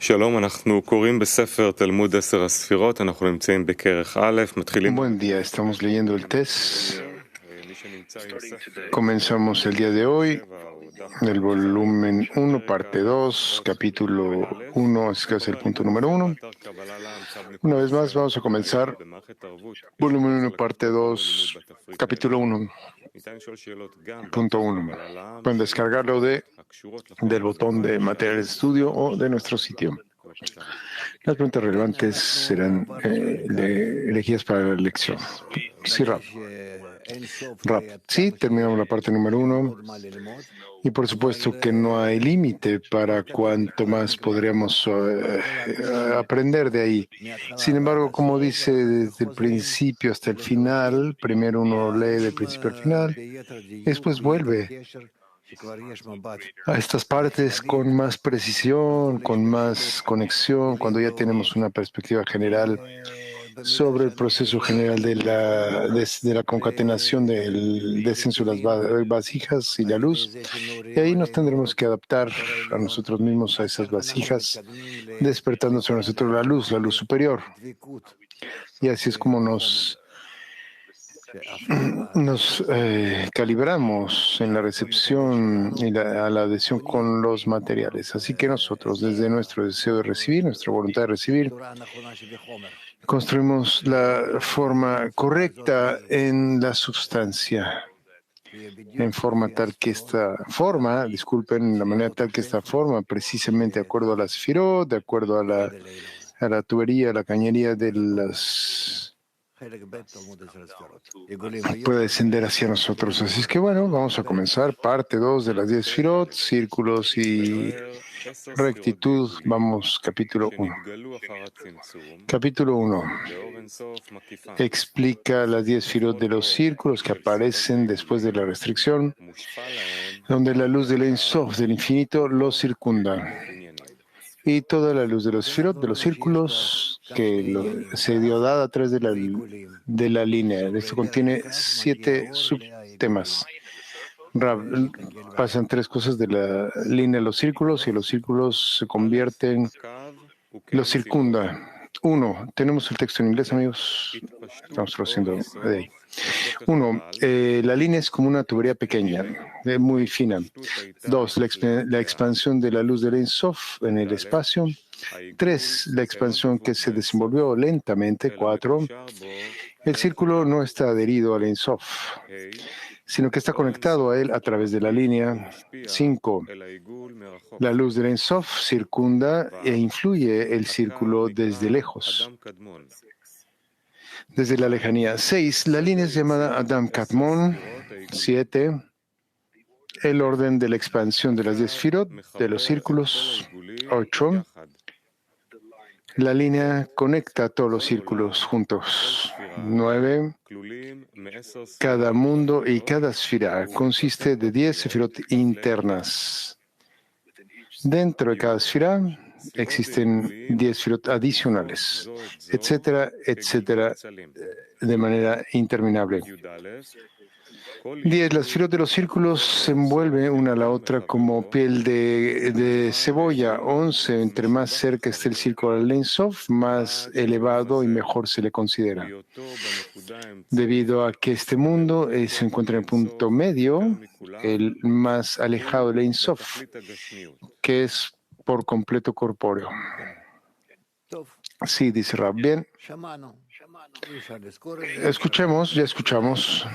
שלום, אנחנו קוראים בספר תלמוד 10 הספירות, אנחנו נמצאים בכרך א', מתחילים... Buen día, estamos leyendo el test. Comenzamos el día de hoy, el volumen 1, parte 2, capítulo 1, es que es el punto número 1. Una vez más vamos a comenzar volumen 1, parte 2, capítulo 1, punto 1. Pueden descargarlo del botón de materiales de estudio o de nuestro sitio. Las preguntas relevantes serán elegidas para la lección. Sí, Rap. Sí, terminamos la parte número 1. Y por supuesto que no hay límite para cuánto más podríamos aprender de ahí. Sin embargo, como dice desde el principio hasta el final, primero uno lee del principio al final, después vuelve a estas partes con más precisión, con más conexión, cuando ya tenemos una perspectiva general sobre el proceso general de la concatenación del descenso de las vasijas y la luz. Y ahí nos tendremos que adaptar a nosotros mismos a esas vasijas, despertando sobre nosotros la luz superior. Y así es como nos calibramos en la recepción y a la adhesión con los materiales. Así que nosotros, desde nuestro deseo de recibir, nuestra voluntad de recibir, construimos la forma correcta en la sustancia, en forma tal que esta forma, la manera tal que esta forma, precisamente de acuerdo a la sefirot, de acuerdo a la tubería, a la cañería de las... puede descender hacia nosotros. Así es que bueno, vamos a comenzar parte 2 de las 10 sefirot, círculos y rectitud. Vamos, capítulo 1. Capítulo 1 explica las 10 sefirot de los círculos que aparecen después de la restricción, donde la luz del Ein Sof, del infinito, los circunda. Y toda la luz de los sefirot, de los círculos, que se dio dada a través de la línea. Esto contiene 7 subtemas. Pasan 3 cosas de la línea a los círculos y los círculos se convierten, los circunda. 1. Tenemos el texto en inglés, amigos. Estamos traduciendo de ahí. 1. La línea es como una tubería pequeña, muy fina. 2. La expansión de la luz del Ein Sof en el espacio. 3. La expansión que se desenvolvió lentamente. 4. El círculo no está adherido al Ein Sof, sino que está conectado a él a través de la línea. 5. La luz del Ein Sof circunda e influye el círculo desde lejos, desde la lejanía. 6. La línea es llamada Adam Kadmon. 7. El orden de la expansión de las 10 sefirot, de los círculos. 8. La línea conecta a todos los círculos juntos. 9. Cada mundo y cada esfera consiste de 10 sefirot internas. Dentro de cada esfera existen 10 sefirot adicionales, etcétera, etcétera, de manera interminable. 10. Las sefirot de los círculos se envuelven una a la otra como piel de cebolla. 11. Entre más cerca esté el círculo al Ein Sof, más elevado y mejor se le considera. Debido a que este mundo se encuentra en el punto medio, el más alejado del Ein Sof, que es por completo corpóreo. Sí, dice Rab. Bien. Ya escuchamos.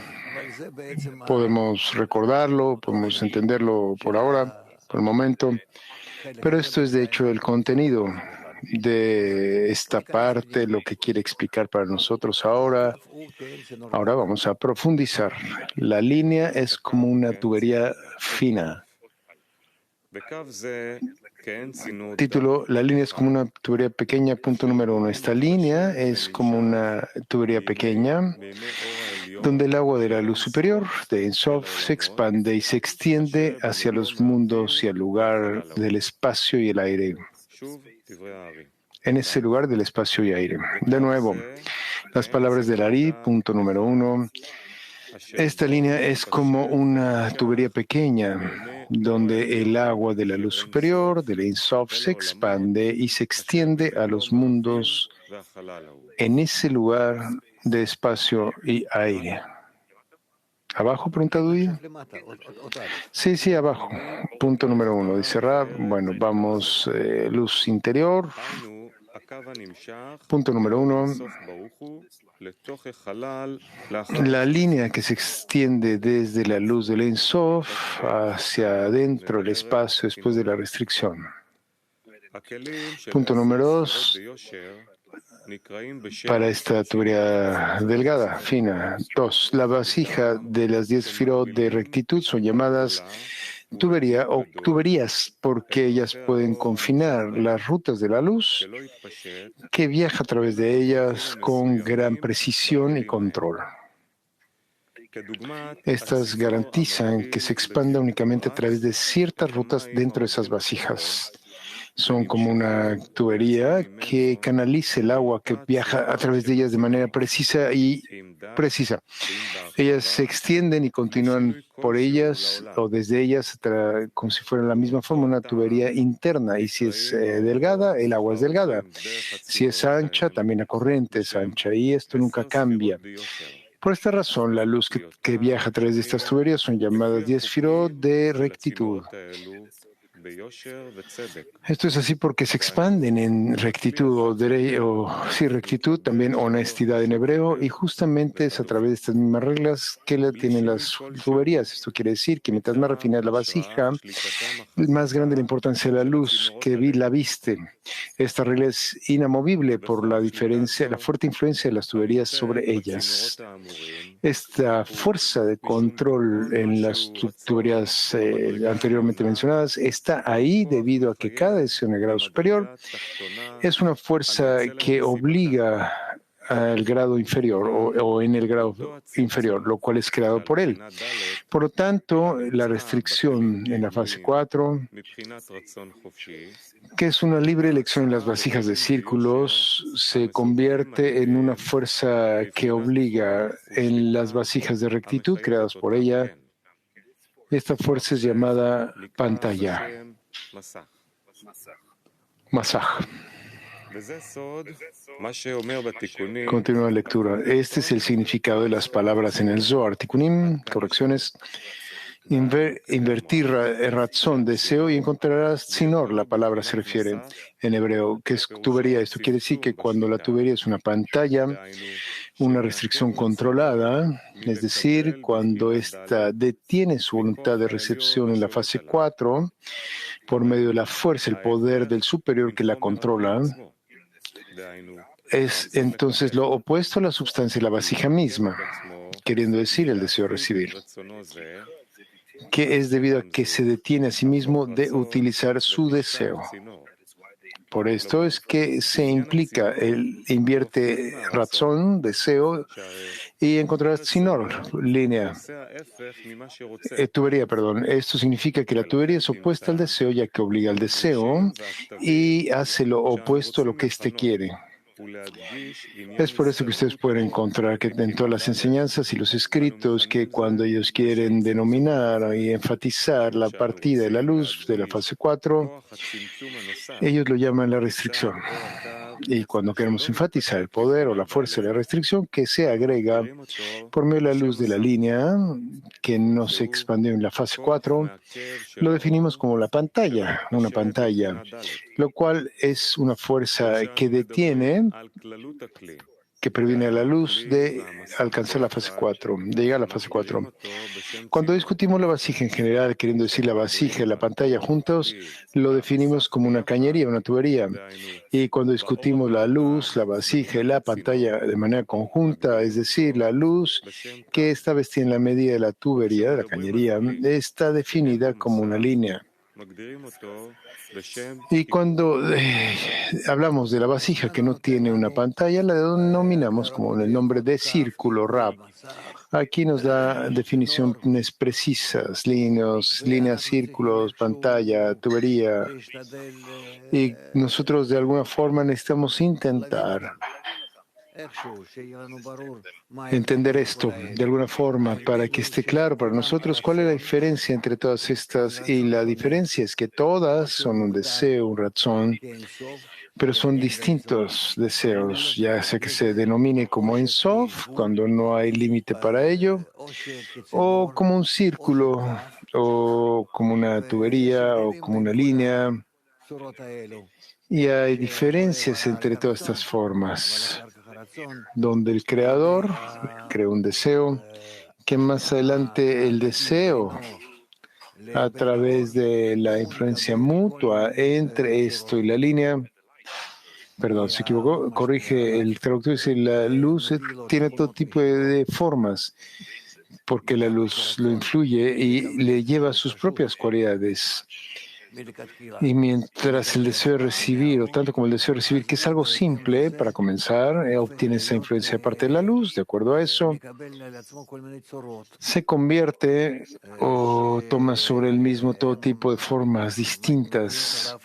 Podemos recordarlo, podemos entenderlo por ahora, por el momento, pero esto es de hecho el contenido de esta parte, lo que quiere explicar para nosotros ahora. Ahora vamos a profundizar. La línea es como una tubería fina. Título: la línea es como una tubería pequeña. Punto número 1. Esta línea es como una tubería pequeña donde el agua de la luz superior de Ein Sof se expande y se extiende hacia los mundos y al lugar del espacio y el aire. En ese lugar del espacio y aire. De nuevo, las palabras del Ari. Punto número 1. Esta línea es como una tubería pequeña donde el agua de la luz superior, del Ein Sof, se expande y se extiende a los mundos en ese lugar de espacio y aire. ¿Abajo, pregunta Dudi? Sí, abajo. Punto número 1. Dice Rab, bueno, vamos, luz interior. Punto número 1. La línea que se extiende desde la luz del Ein Sof hacia adentro del espacio después de la restricción. Punto número 2. Para esta tubería delgada, fina. 2. La vasija de las 10 sefirot de rectitud son llamadas tubería o tuberías porque ellas pueden confinar las rutas de la luz que viaja a través de ellas con gran precisión y control. Estas garantizan que se expanda únicamente a través de ciertas rutas dentro de esas vasijas. Son como una tubería que canaliza el agua que viaja a través de ellas de manera precisa. Ellas se extienden y continúan por ellas o desde ellas como si fuera la misma forma una tubería interna. Y si es delgada, el agua es delgada. Si es ancha, también la corriente es ancha. Y esto nunca cambia. Por esta razón, la luz que viaja a través de estas tuberías son llamadas 10 sefirot de rectitud. Esto es así porque se expanden en rectitud rectitud, también honestidad en hebreo, y justamente es a través de estas mismas reglas que tienen las tuberías. Esto quiere decir que mientras más refinada la vasija, más grande la importancia de la luz que la viste. Esta regla es inamovible por la fuerte influencia de las tuberías sobre ellas. Esta fuerza de control en las tuberías anteriormente mencionadas está ahí debido a que cada deseo en el grado superior es una fuerza que obliga al grado inferior o en el grado inferior, lo cual es creado por él. Por lo tanto, la restricción en la fase 4, que es una libre elección en las vasijas de círculos, se convierte en una fuerza que obliga en las vasijas de rectitud creadas por ella. Esta fuerza es llamada pantalla, masaj. Continúa la lectura. Este es el significado de las palabras en el Zohar. Tikkunim, correcciones. Invertir razón, deseo, y encontrarás tzinor. La palabra se refiere en hebreo, que es tubería. Esto quiere decir que cuando la tubería es una pantalla, una restricción controlada, es decir, cuando ésta detiene su voluntad de recepción en la fase 4, por medio de la fuerza, el poder del superior que la controla, es entonces lo opuesto a la sustancia de la vasija misma, queriendo decir el deseo de recibir, que es debido a que se detiene a sí mismo de utilizar su deseo. Por esto es que se invierte razón, deseo, y encontrarás tzinor, línea, tubería, perdón. Esto significa que la tubería es opuesta al deseo, ya que obliga al deseo y hace lo opuesto a lo que éste quiere. Es por eso que ustedes pueden encontrar que en todas las enseñanzas y los escritos que cuando ellos quieren denominar y enfatizar la partida de la luz de la fase 4, ellos lo llaman la restricción. Y cuando queremos enfatizar el poder o la fuerza de la restricción que se agrega por medio de la luz de la línea que no se expandió en la fase 4, lo definimos como la pantalla, una pantalla, lo cual es una fuerza que detiene, que previene a la luz de alcanzar la fase 4, de llegar a la fase 4. Cuando discutimos la vasija en general, queriendo decir la vasija y la pantalla juntos, lo definimos como una cañería, una tubería. Y cuando discutimos la luz, la vasija y la pantalla de manera conjunta, es decir, la luz que esta vez tiene la medida de la tubería, de la cañería, está definida como una línea. Y cuando hablamos de la vasija que no tiene una pantalla, la denominamos como el nombre de círculo Rab. Aquí nos da definiciones precisas, líneas, círculos, pantalla, tubería. Y nosotros de alguna forma necesitamos intentar entender esto de alguna forma para que esté claro para nosotros cuál es la diferencia entre todas estas. Y la diferencia es que todas son un deseo, un razón, pero son distintos deseos, ya sea que se denomine como Ein Sof, cuando no hay límite para ello, o como un círculo, o como una tubería, o como una línea. Y hay diferencias entre todas estas formas, donde el creador creó un deseo, que más adelante el deseo, a través de la influencia mutua entre esto y la línea, perdón, se equivocó, corrige el traductor, dice la luz tiene todo tipo de formas, porque la luz lo influye y le lleva sus propias cualidades. Y mientras el deseo de recibir, o tanto como el deseo de recibir, que es algo simple para comenzar, obtiene esa influencia aparte de la luz, de acuerdo a eso, se convierte o toma sobre el mismo todo tipo de formas distintas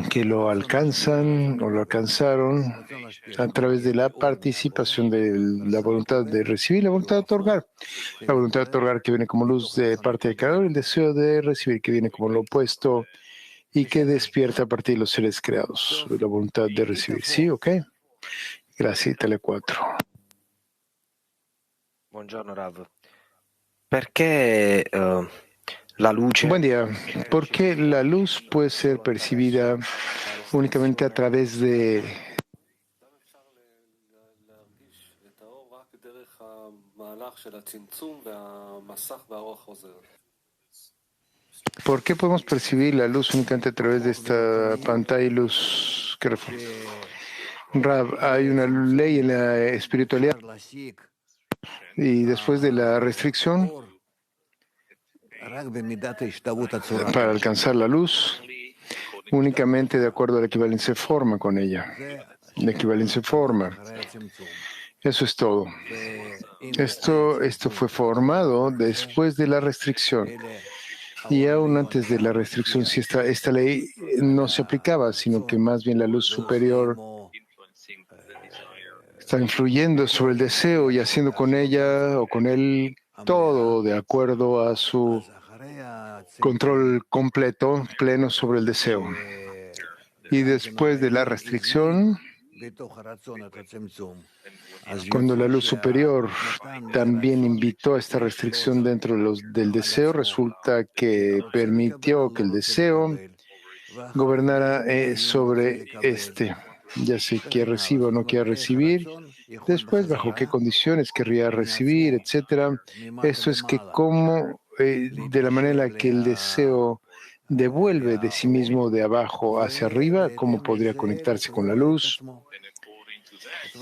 que lo alcanzan o lo alcanzaron a través de la participación de la voluntad de recibir, la voluntad de otorgar. La voluntad de otorgar que viene como luz de parte del creador, el deseo de recibir que viene como lo opuesto y que despierta a partir de los seres creados. La voluntad de recibir. ¿Sí? ¿Ok? Gracias, Tele 4. Buongiorno Rav. Perché la luce Buen día. ¿Por qué la luz puede ser percibida únicamente a través de... ¿Por qué podemos percibir la luz únicamente a través de esta pantalla y luz que Rab, hay una ley en la espiritualidad y después de la restricción para alcanzar la luz, únicamente de acuerdo a la equivalencia de forma con ella. La equivalencia de forma. Eso es todo. Esto fue formado después de la restricción. Y aún antes de la restricción, si esta ley no se aplicaba, sino que más bien la luz superior está influyendo sobre el deseo y haciendo con ella o con él todo de acuerdo a su control completo, pleno sobre el deseo. Y después de la restricción, cuando la luz superior también invitó a esta restricción dentro del deseo, resulta que permitió que el deseo gobernara sobre ya sea que reciba o no quiera recibir, después bajo qué condiciones querría recibir, etcétera. Esto es que cómo, de la manera que el deseo devuelve de sí mismo de abajo hacia arriba, cómo podría conectarse con la luz.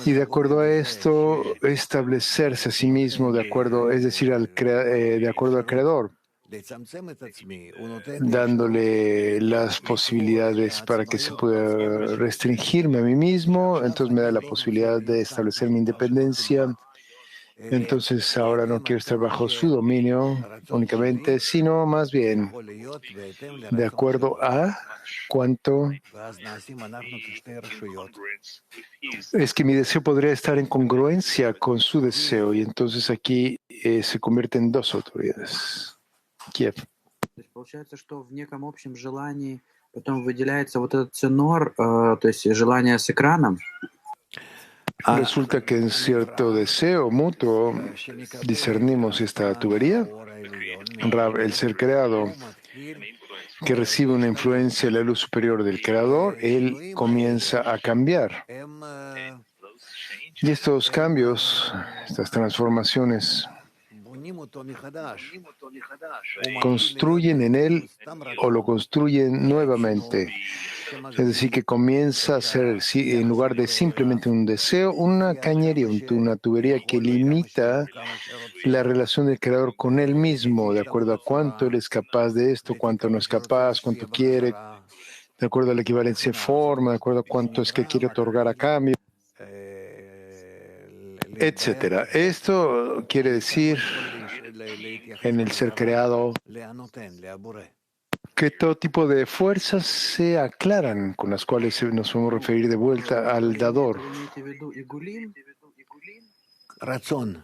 Y de acuerdo a esto, establecerse a sí mismo de acuerdo, es decir, de acuerdo al creador, dándole las posibilidades para que se pueda restringirme a mí mismo, entonces me da la posibilidad de establecer mi independencia. Entonces ahora no quiero estar bajo su dominio únicamente, sino más bien de acuerdo a cuánto es que mi deseo podría estar en congruencia con su deseo, y entonces aquí se convierte en dos autoridades. Kiev. То есть получается, что в неком общем желании потом выделяется вот этот ценор, то есть желание с экраном. Resulta que en cierto deseo mutuo discernimos esta tubería, el ser creado, que recibe una influencia de la luz superior del creador, él comienza a cambiar. Y estos cambios, estas transformaciones, construyen en él o lo construyen nuevamente. Es decir, que comienza a ser, en lugar de simplemente un deseo, una cañería, una tubería que limita la relación del creador con él mismo, de acuerdo a cuánto él es capaz de esto, cuánto no es capaz, cuánto quiere, de acuerdo a la equivalencia de forma, de acuerdo a cuánto es que quiere otorgar a cambio, etcétera. Esto quiere decir en el ser creado que todo tipo de fuerzas se aclaran, con las cuales nos vamos a referir de vuelta al dador. Вы имеете в виду игулим? רצון.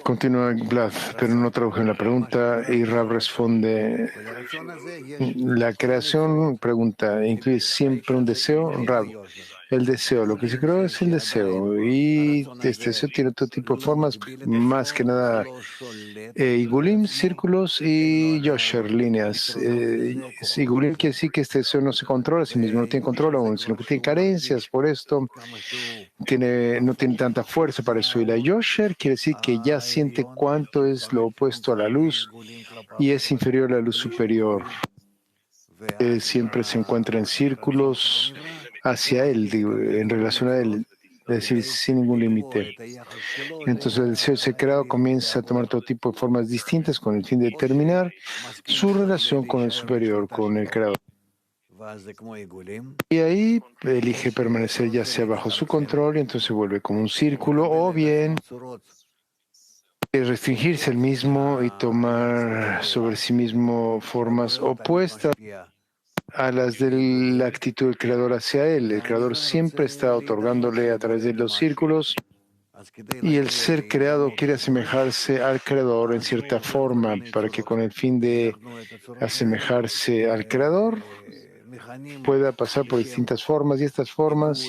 Continúa Vlad, pero no tradujo en la pregunta y Rab responde, ולרצון הזה יש la creación, pregunta, ¿incluye siempre un deseo? Rab, el deseo, lo que se creó es el deseo y este deseo tiene todo tipo de formas, más que nada Igulim, círculos y Yosher, líneas. Igulim quiere decir que este deseo no se controla a sí mismo, no tiene control aún, sino que tiene carencias, por esto no tiene tanta fuerza para eso. Y la Yosher quiere decir que ya siente cuánto es lo opuesto a la luz y es inferior a la luz superior. Siempre se encuentra en círculos hacia él, en relación a él, es decir, sin ningún límite. Entonces el deseo de ser creado comienza a tomar todo tipo de formas distintas con el fin de determinar su relación con el superior, con el creador. Y ahí elige permanecer ya sea bajo su control y entonces se vuelve como un círculo, o bien restringirse el mismo y tomar sobre sí mismo formas opuestas a las de la actitud del creador hacia él. El creador siempre está otorgándole a través de los círculos y el ser creado quiere asemejarse al creador en cierta forma para que con el fin de asemejarse al creador pueda pasar por distintas formas y estas formas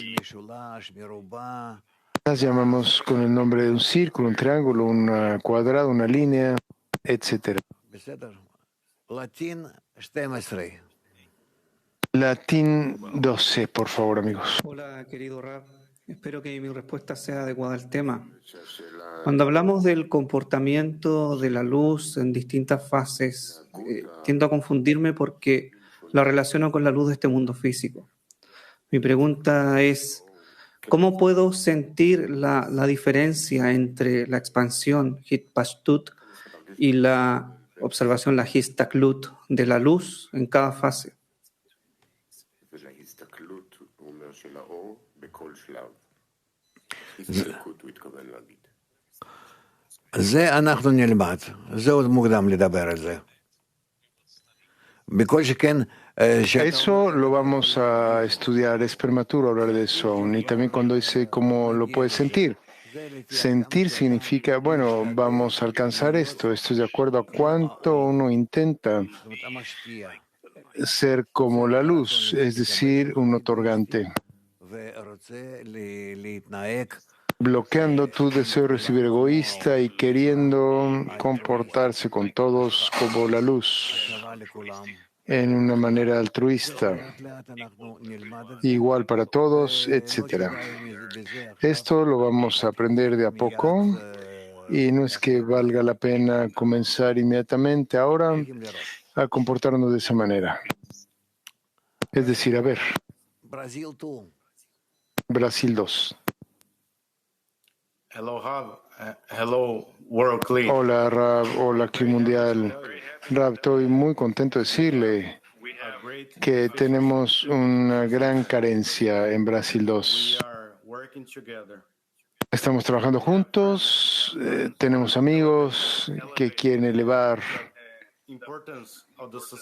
las llamamos con el nombre de un círculo, un triángulo, un cuadrado, una línea, etc. Latín 12, por favor, amigos. Hola, querido Rab. Espero que mi respuesta sea adecuada al tema. Cuando hablamos del comportamiento de la luz en distintas fases, tiendo a confundirme porque la relaciono con la luz de este mundo físico. Mi pregunta es, ¿cómo puedo sentir la diferencia entre la expansión, Hitpashtut, y la observación, la Histaklut, de la luz en cada fase? זה אנחנו נלמד, זה עוד מוקדם לדבר על זה. בכל שכן, Eso lo vamos a estudiar, es prematuro hablar de eso aún. Y también cuando dice cómo lo puedes sentir. Sentir significa, bueno, vamos a alcanzar esto. Esto es de acuerdo a cuánto uno intenta ser como la luz, es decir, un otorgante. Bloqueando tu deseo de recibir egoísta y queriendo comportarse con todos como la luz, en una manera altruista, igual para todos, etc. Esto lo vamos a aprender de a poco y no es que valga la pena comenzar inmediatamente ahora a comportarnos de esa manera. Es decir, a ver, Brasil 2. Hello, Rab. Hello, World Clean. Hola, Rab. Hola, Cli Mundial. Rab, estoy muy contento de decirle que tenemos una gran carencia en Brasil 2. Estamos trabajando juntos, tenemos amigos que quieren elevar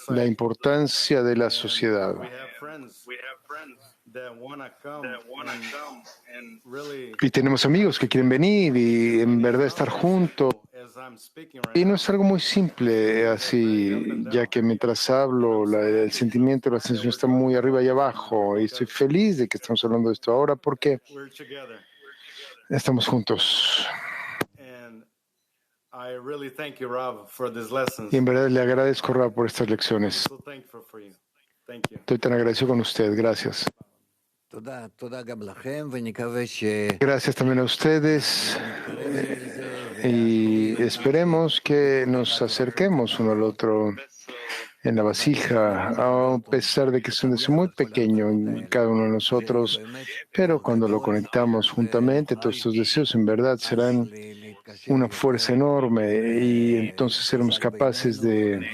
la importancia de la sociedad. Y tenemos amigos que quieren venir y en verdad estar juntos. Y no es algo muy simple así, ya que mientras hablo, el sentimiento, la sensación está muy arriba y abajo. Y estoy feliz de que estamos hablando de esto ahora porque estamos juntos. Y en verdad le agradezco, Rab, por estas lecciones. Estoy tan agradecido con usted. Gracias. Gracias también a ustedes y esperemos que nos acerquemos uno al otro en la vasija, a pesar de que es un deseo muy pequeño en cada uno de nosotros, pero cuando lo conectamos juntamente, todos estos deseos en verdad serán una fuerza enorme y entonces seremos capaces de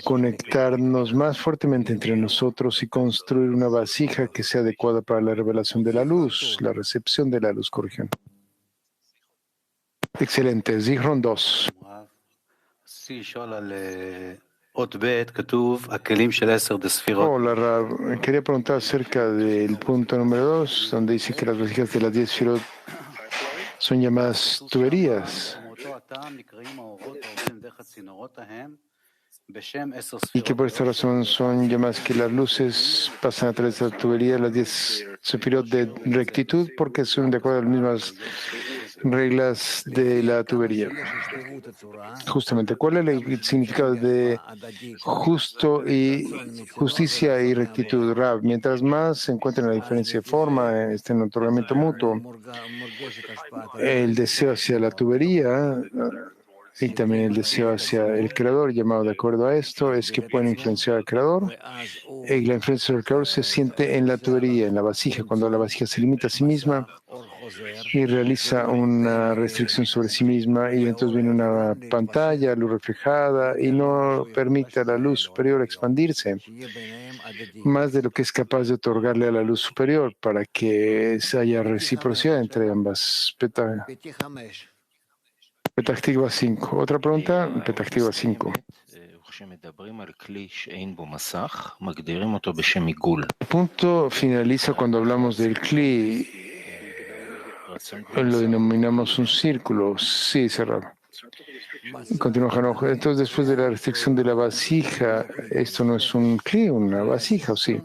conectarnos más fuertemente entre nosotros y construir una vasija que sea adecuada para la revelación de la luz, la recepción de la luz, corrijan. Excelente. Zichron 2. Hola, Rab. Quería preguntar acerca del punto número 2, donde dice que las vasijas de las 10 Sefirot son llamadas tuberías y que por esta razón son llamadas que las luces pasan a través de la tubería, las 10 Sefirot de rectitud, porque son de acuerdo a las mismas reglas de la tubería. Justamente, ¿cuál es el significado de justo y justicia y rectitud, Rab? Mientras más se encuentra la diferencia de forma, en otorgamiento mutuo, el deseo hacia la tubería y también el deseo hacia el creador, llamado de acuerdo a esto, es que pueden influenciar al creador. Y la influencia del creador se siente en la tubería, en la vasija, cuando la vasija se limita a sí misma y realiza una restricción sobre sí misma, y entonces viene una pantalla, luz reflejada, y no permite a la luz superior expandirse más de lo que es capaz de otorgarle a la luz superior para que haya reciprocidad entre ambas. Petah Tikva 5. Otra pregunta, Petah Tikva 5. El punto finaliza cuando hablamos del Kli. Lo denominamos un círculo. Sí, cerrado. Continúa Hanoch. Entonces, después de la restricción de la vasija, esto no es un Kli, una vasija, ¿o sí?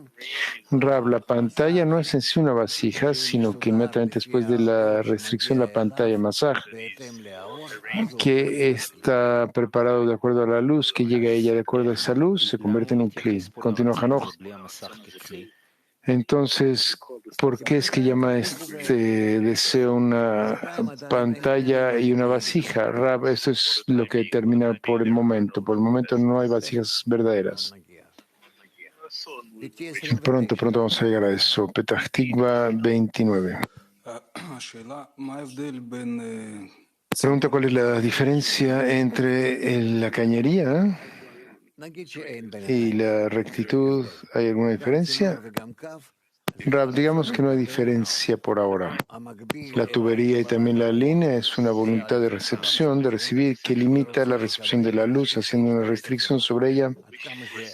Rab, la pantalla no es en sí una vasija, sino que inmediatamente después de la restricción, la pantalla masaj, que está preparado de acuerdo a la luz, que llega a ella de acuerdo a esa luz, se convierte en un Kli. Continúa Hanoch. Entonces, ¿por qué es que llama este deseo una pantalla y una vasija? Rab, esto es lo que determina por el momento. Por el momento no hay vasijas verdaderas. Pronto vamos a llegar a eso. Petah Tikva 29. Pregunta cuál es la diferencia entre la cañería y la rectitud. ¿Hay alguna diferencia? Rab, digamos que no hay diferencia por ahora. La tubería y también la línea es una voluntad de recepción, de recibir, que limita la recepción de la luz, haciendo una restricción sobre ella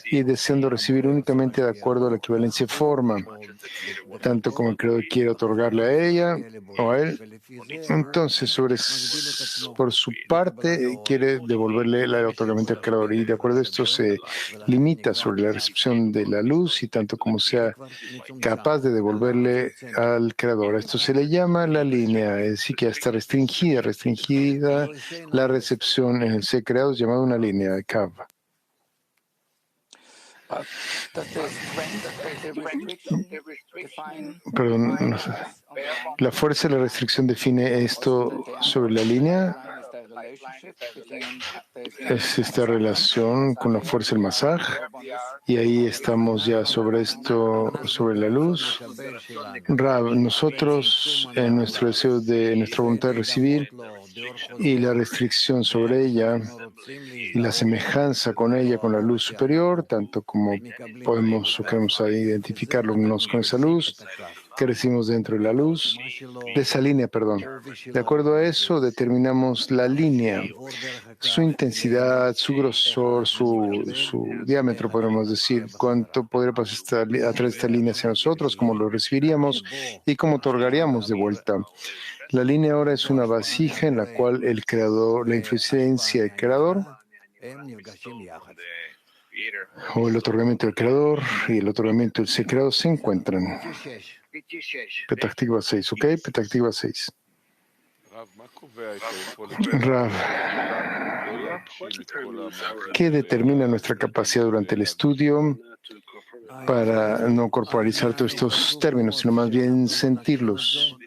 y deseando recibir únicamente de acuerdo a la equivalencia de forma, tanto como el creador quiere otorgarle a ella o a él. Entonces, por su parte, quiere devolverle el otorgamiento al creador, y de acuerdo a esto se limita sobre la recepción de la luz y tanto como sea capaz de devolverle al creador. Esto se le llama la línea, es decir, que ya está restringida la recepción en el ser creado, es llamado una línea de Kav. Perdón, no sé. ¿La fuerza de la restricción define esto sobre la línea? Es esta relación con la fuerza del masaj, y ahí estamos ya sobre esto, sobre la luz. Rab, nosotros en nuestro deseo de nuestra voluntad de recibir y la restricción sobre ella y la semejanza con ella, con la luz superior, tanto como podemos o queremos identificarnos con esa luz que recibimos dentro de la luz, de esa línea, perdón. De acuerdo a eso, determinamos la línea, su intensidad, su grosor, su diámetro, podemos decir, cuánto podría pasar a través de esta línea hacia nosotros, cómo lo recibiríamos y cómo otorgaríamos de vuelta. La línea ahora es una vasija en la cual el creador, la influencia del creador, o el otorgamiento del creador y el otorgamiento del ser creado se encuentran. Petah Tikva 6, ¿ok? Petah Tikva 6. Rav, ¿qué determina nuestra capacidad durante el estudio para no corporalizar todos estos términos, sino más bien sentirlos?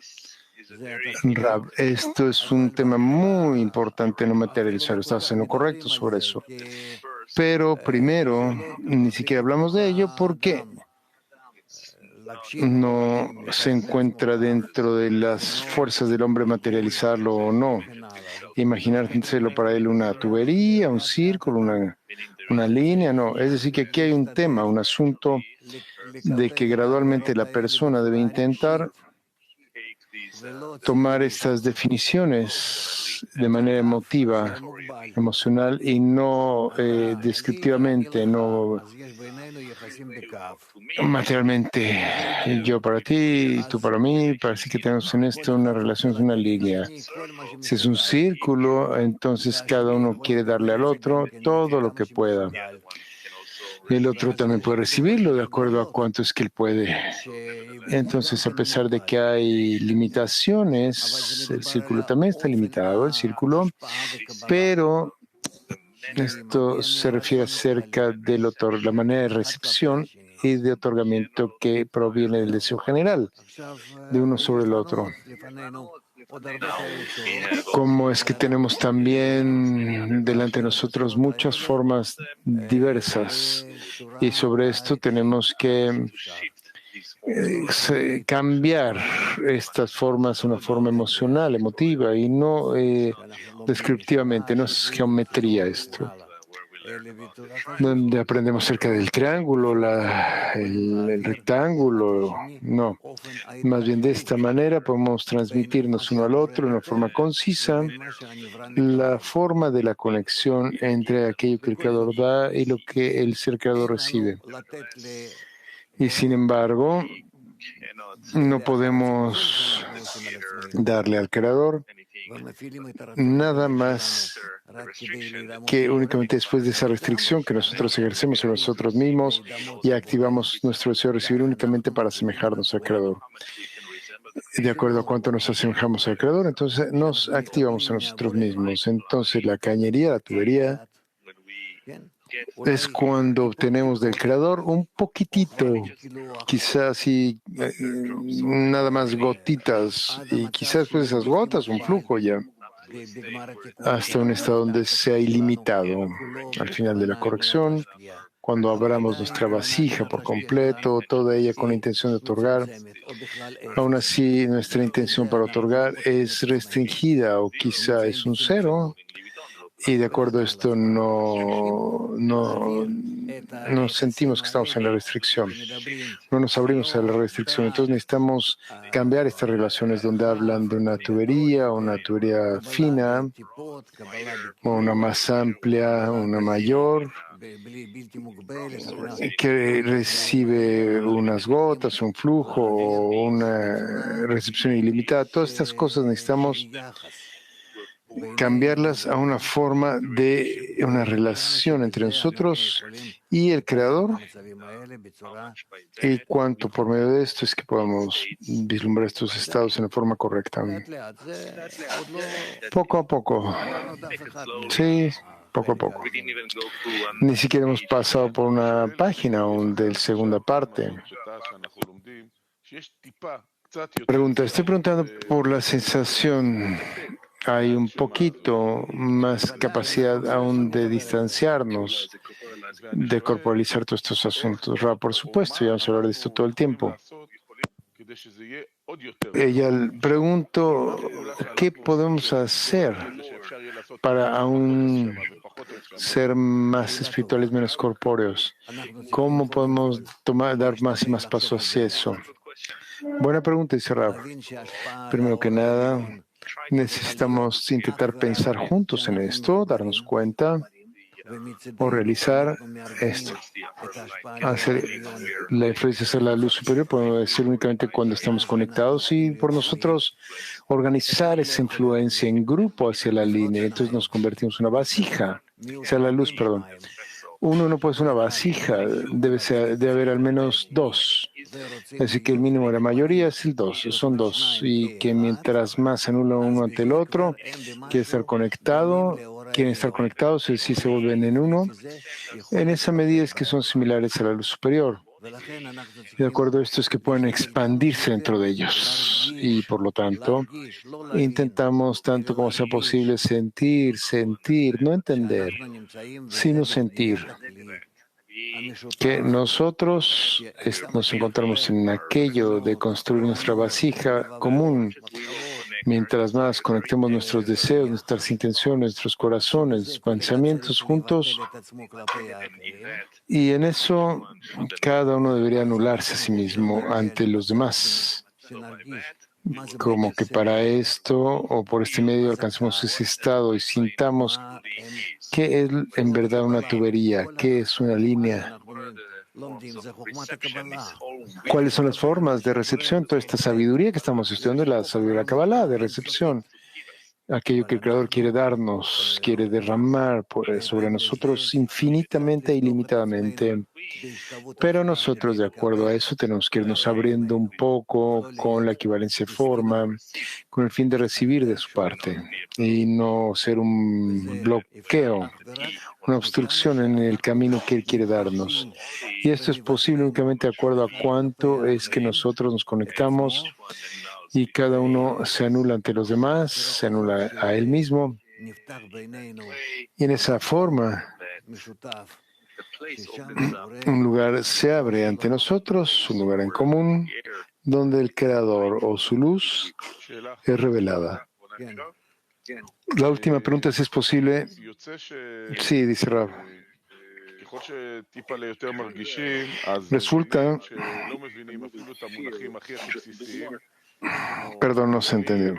Rav, esto es un tema muy importante no materializar. Estás en lo correcto sobre eso. Pero primero, ni siquiera hablamos de ello porque no se encuentra dentro de las fuerzas del hombre materializarlo o no. Imaginárselo para él una tubería, un círculo, una línea, no. Es decir, que aquí hay un tema, un asunto de que gradualmente la persona debe intentar tomar estas definiciones de manera emotiva, emocional y no descriptivamente, no materialmente. Yo para ti, tú para mí, parece que tenemos en esto una relación, es una línea. Si es un círculo, entonces cada uno quiere darle al otro todo lo que pueda. El otro también puede recibirlo de acuerdo a cuánto es que él puede. Entonces, a pesar de que hay limitaciones, el círculo también está limitado, el círculo, pero esto se refiere acerca del la manera de recepción y de otorgamiento que proviene del deseo general de uno sobre el otro. Como es que tenemos también delante de nosotros muchas formas diversas y sobre esto tenemos que cambiar estas formas a una forma emocional, emotiva y no descriptivamente, no es geometría esto. Donde aprendemos acerca del triángulo, el rectángulo, no. Más bien de esta manera podemos transmitirnos uno al otro de una forma concisa la forma de la conexión entre aquello que el Creador da y lo que el ser creador recibe. Y sin embargo, no podemos darle al Creador nada más que únicamente después de esa restricción que nosotros ejercemos sobre nosotros mismos y activamos nuestro deseo de recibir únicamente para asemejarnos al Creador. De acuerdo a cuánto nos asemejamos al Creador, entonces nos activamos a nosotros mismos. Entonces la cañería, la tubería, es cuando obtenemos del Creador un poquitito, quizás y nada más gotitas, y quizás después de esas gotas un flujo ya, hasta un estado donde sea ilimitado. Al final de la corrección, cuando abramos nuestra vasija por completo, toda ella con la intención de otorgar, aún así nuestra intención para otorgar es restringida o quizá es un cero. Y de acuerdo a esto no sentimos que estamos en la restricción, no nos abrimos a la restricción. Entonces necesitamos cambiar estas relaciones donde hablan de una tubería fina, o una más amplia, una mayor, que recibe unas gotas, un flujo, o una recepción ilimitada. Todas estas cosas necesitamos cambiarlas a una forma de una relación entre nosotros y el Creador, y cuánto por medio de esto es que podamos vislumbrar estos estados en la forma correcta. Poco a poco. Sí, poco a poco. Ni siquiera hemos pasado por una página aún de la segunda parte. Pregunta, estoy preguntando por la sensación. Hay un poquito más capacidad aún de distanciarnos, de corporalizar todos estos asuntos. Ra, por supuesto, ya vamos a hablar de esto todo el tiempo. Ella pregunto, ¿qué podemos hacer para aún ser más espirituales, menos corpóreos? ¿Cómo podemos dar más y más pasos hacia eso? Buena pregunta, dice Rab. Primero que nada, necesitamos intentar pensar juntos en esto, darnos cuenta o realizar esto. Hacer la influencia hacia la luz superior, podemos decir únicamente cuando estamos conectados y por nosotros organizar esa influencia en grupo hacia la línea. Entonces nos convertimos en una vasija, hacia la luz, perdón. Uno no puede ser una vasija, debe haber al menos dos. Así que el mínimo de la mayoría es el dos, son dos. Y que mientras más se anula uno ante el otro, quieren estar conectados, es decir, se vuelven en uno. En esa medida es que son similares a la luz superior. Y de acuerdo a esto es que pueden expandirse dentro de ellos. Y por lo tanto, intentamos tanto como sea posible sentir, no entender, sino sentir que nosotros nos encontramos en aquello de construir nuestra vasija común. Mientras más conectemos nuestros deseos, nuestras intenciones, nuestros corazones, pensamientos juntos, y en eso cada uno debería anularse a sí mismo ante los demás. como que para esto o por este medio alcancemos ese estado y sintamos qué es en verdad una tubería, qué es una línea, cuáles son las formas de recepción, toda esta sabiduría que estamos estudiando, la sabiduría de la Kabbalah, de recepción, aquello que el Creador quiere darnos, quiere derramar sobre nosotros infinitamente e ilimitadamente. Pero nosotros, de acuerdo a eso, tenemos que irnos abriendo un poco con la equivalencia de forma, con el fin de recibir de su parte y no ser un bloqueo, una obstrucción en el camino que Él quiere darnos. Y esto es posible únicamente de acuerdo a cuánto es que nosotros nos conectamos y cada uno se anula ante los demás, se anula a él mismo. Y en esa forma, un lugar se abre ante nosotros, un lugar en común, donde el Creador o su luz es revelada. La última pregunta es si es posible. Sí, dice Rab. Resulta, perdón, no se entendió.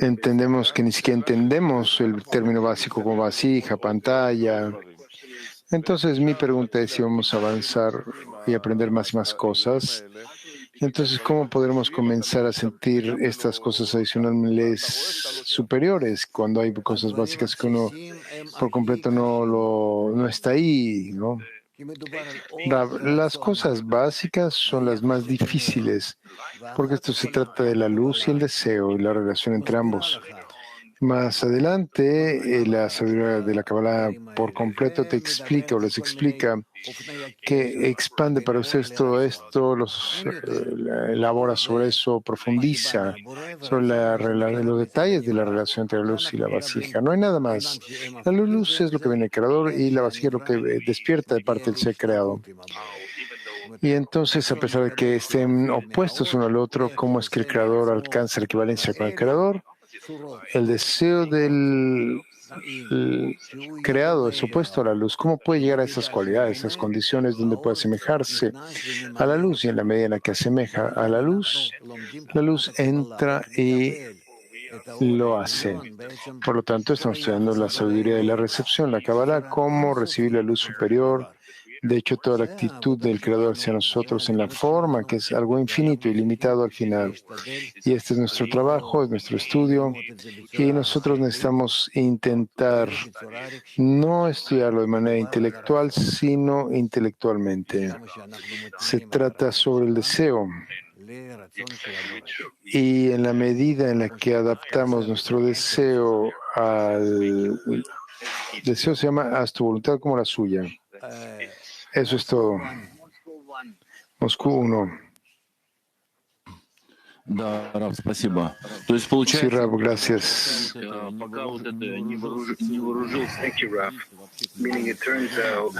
Entendemos que ni siquiera entendemos el término básico como vasija, pantalla. Entonces mi pregunta es si vamos a avanzar y aprender más y más cosas. Entonces, ¿cómo podremos comenzar a sentir estas cosas adicionales superiores cuando hay cosas básicas que uno por completo no está ahí, ¿no? Las cosas básicas son las más difíciles, porque esto se trata de la luz y el deseo y la relación entre ambos. Más adelante, la sabiduría de la Kabbalah por completo te explica o les explica que expande para ustedes todo esto, elabora sobre eso, profundiza sobre los detalles de la relación entre la luz y la vasija. No hay nada más. La luz es lo que viene del Creador y la vasija es lo que despierta de parte del ser creado. Y entonces, a pesar de que estén opuestos uno al otro, ¿cómo es que el Creador alcanza la equivalencia con el Creador? El deseo del creado es opuesto a la luz. ¿Cómo puede llegar a esas cualidades, esas condiciones donde puede asemejarse a la luz? Y en la medida en la que asemeja a la luz entra y lo hace. Por lo tanto, estamos estudiando la sabiduría de la recepción, la Kabbalah, cómo recibir la luz superior. De hecho, toda la actitud del Creador hacia nosotros en la forma, que es algo infinito y limitado al final. Y este es nuestro trabajo, es nuestro estudio. Y nosotros necesitamos intentar no estudiarlo de manera intelectual, sino intelectualmente. Se trata sobre el deseo. Y en la medida en la que adaptamos nuestro deseo al deseo, se llama haz tu voluntad como la suya. Eso es todo. Moscú 1. Да, Рав, спасибо. То есть Sí, получается, Rab, gracias.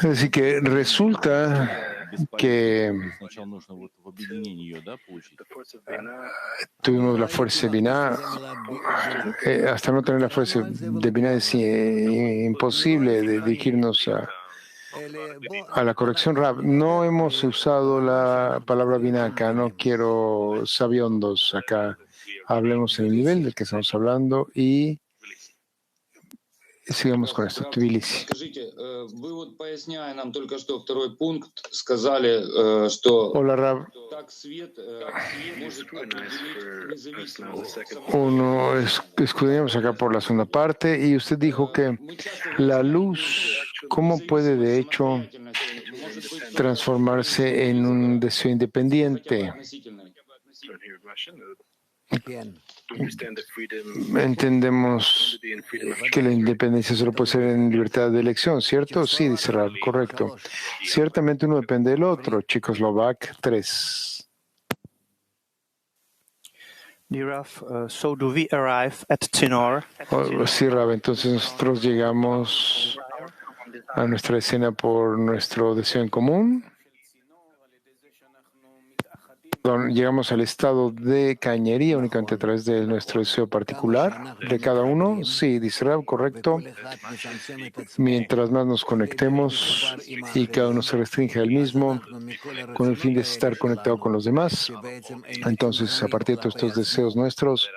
Así que resulta que tuvimos la fuerza de Binah. Hasta no tener la fuerza de Binah es imposible de dirigirnos a la corrección, Rab. No hemos usado la palabra Binah acá. No quiero sabiondos acá. Hablemos en el nivel del que estamos hablando y sigamos con esto. Tbilisi. Hola, Rab. Escudriñamos acá por la segunda parte y usted dijo que la luz, ¿cómo puede de hecho transformarse en un deseo independiente? Entendemos que la independencia solo puede ser en libertad de elección, ¿cierto? Sí, dice Rab, correcto. Ciertamente uno depende del otro. Checoslovac 3. So do we arrive at Tenor? Sí, Rab, entonces nosotros llegamos a nuestra escena por nuestro deseo en común. Llegamos al estado de cañería únicamente a través de nuestro deseo particular de cada uno. Sí, dice Rab, correcto. Mientras más nos conectemos y cada uno se restringe al mismo con el fin de estar conectado con los demás, entonces a partir de todos estos deseos nuestros,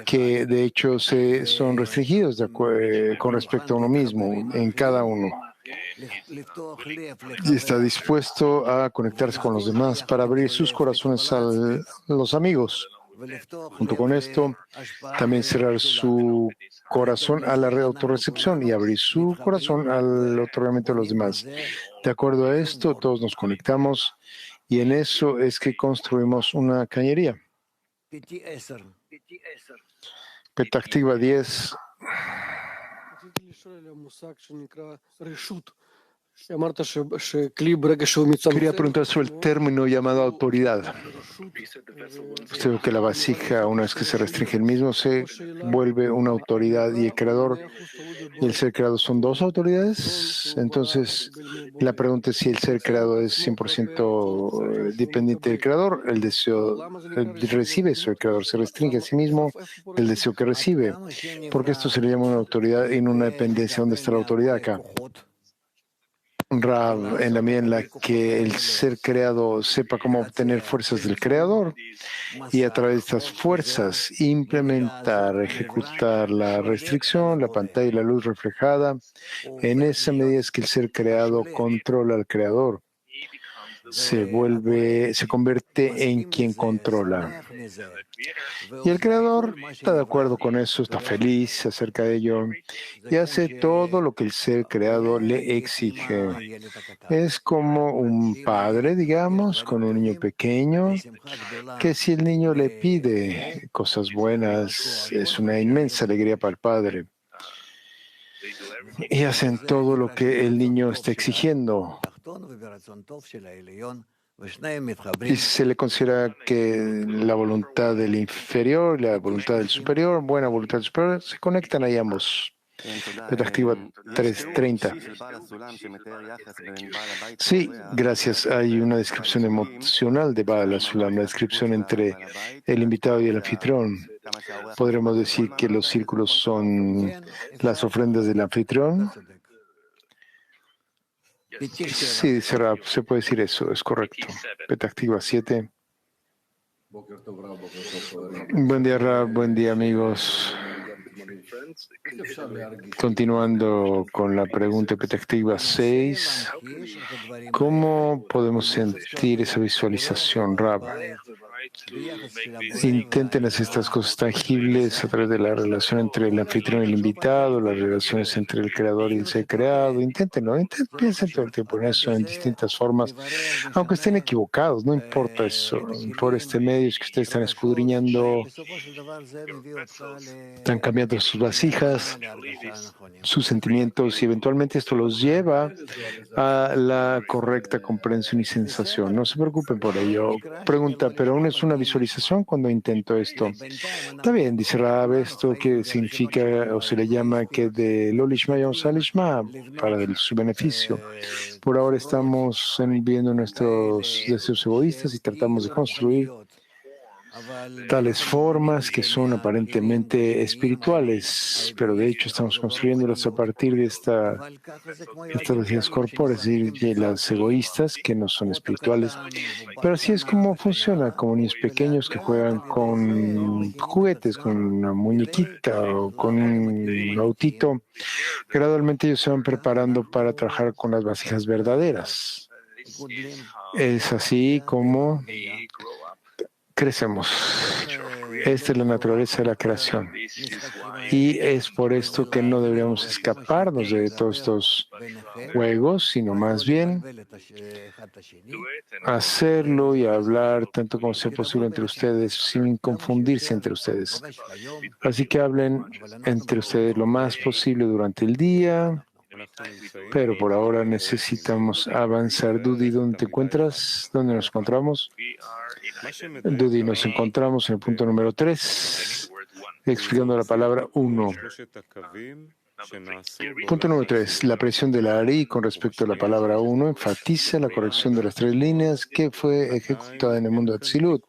que de hecho son restringidos con respecto a uno mismo, en cada uno, y está dispuesto a conectarse con los demás para abrir sus corazones a los amigos. Junto con esto, también cerrar su corazón a la autorrecepción y abrir su corazón al otorgamiento de los demás. De acuerdo a esto, todos nos conectamos y en eso es que construimos una cañería. Petactiva 10. Quería preguntar sobre el término llamado autoridad. Usted ve que la vasija, una vez que se restringe el mismo, se vuelve una autoridad y el creador y el ser creado son dos autoridades. Entonces, la pregunta es si el ser creado es 100% dependiente del creador. El deseo recibe eso, el creador se restringe a sí mismo, el deseo que recibe. Porque esto se le llama una autoridad y no una dependencia. ¿Dónde está la autoridad acá? Rav, en la medida en la que el ser creado sepa cómo obtener fuerzas del creador y a través de estas fuerzas implementar, ejecutar la restricción, la pantalla y la luz reflejada, en esa medida es que el ser creado controla al creador. Se convierte en quien controla. Y el creador está de acuerdo con eso, está feliz acerca de ello y hace todo lo que el ser creado le exige. Es como un padre, digamos, con un niño pequeño, que si el niño le pide cosas buenas, es una inmensa alegría para el padre. Y hacen todo lo que el niño está exigiendo. Y se le considera que la voluntad del inferior y la voluntad del superior, buena voluntad del superior, se conectan ahí ambos. Petactiva 330. Sí, gracias. Hay una descripción emocional de Baal HaSulam, la descripción entre el invitado y el anfitrión. Podremos decir que los círculos son las ofrendas del anfitrión. Sí, dice Rab, se puede decir eso, es correcto. Petactiva 7. Buen día, Rab, buen día, amigos. Continuando con la pregunta Petactiva 6, ¿cómo podemos sentir esa visualización, Rab? Intenten hacer estas cosas tangibles a través de la relación entre el anfitrión y el invitado, las relaciones entre el creador y el ser creado. Inténtenlo, piensen todo el tiempo en eso en distintas formas, aunque estén equivocados, no importa eso. Por este medio es que ustedes están escudriñando, están cambiando sus vasijas, sus sentimientos y eventualmente esto los lleva a la correcta comprensión y sensación. No se preocupen por ello. Pregunta, ¿pero aún es una visualización cuando intento esto? Está bien, dice Rab, esto que significa o se le llama que de lo lishma y salishma para su beneficio. Por ahora estamos viendo nuestros deseos egoístas y tratamos de construir tales formas que son aparentemente espirituales, pero de hecho estamos construyéndolas a partir de estas energías corpóreas y de las egoístas que no son espirituales. Pero así es como funciona, como niños pequeños que juegan con juguetes, con una muñequita o con un autito. Gradualmente ellos se van preparando para trabajar con las vasijas verdaderas. Es así como crecemos. Esta es la naturaleza de la creación. Y es por esto que no deberíamos escaparnos de todos estos juegos, sino más bien hacerlo y hablar tanto como sea posible entre ustedes, sin confundirse entre ustedes. Así que hablen entre ustedes lo más posible durante el día. Pero por ahora necesitamos avanzar. Dudi, ¿dónde te encuentras? ¿Dónde nos encontramos? Dudi, nos encontramos en el punto número 3, explicando la palabra 1. Punto número 3. La presión de la Ari con respecto a la palabra 1 enfatiza la corrección de las 3 líneas que fue ejecutada en el mundo de Atzilut.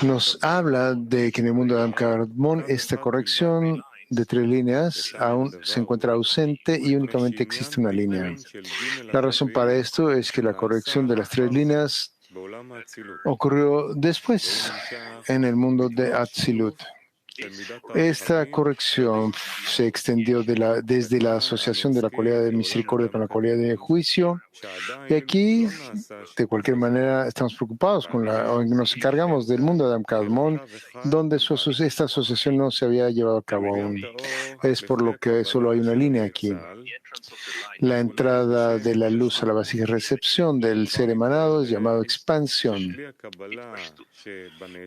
Nos habla de que en el mundo de Adam Kadmon esta corrección de 3 líneas aún se encuentra ausente y únicamente existe una línea. La razón para esto es que la corrección de las 3 líneas ocurrió después en el mundo de Atzilut. Esta corrección se extendió desde la asociación de la cualidad de misericordia con la cualidad de juicio. Y aquí, de cualquier manera, estamos preocupados o nos encargamos del mundo de Adam Kadmon, donde esta asociación no se había llevado a cabo aún. Es por lo que solo hay una línea aquí. La entrada de la luz a la vasija de recepción del ser emanado es llamado expansión.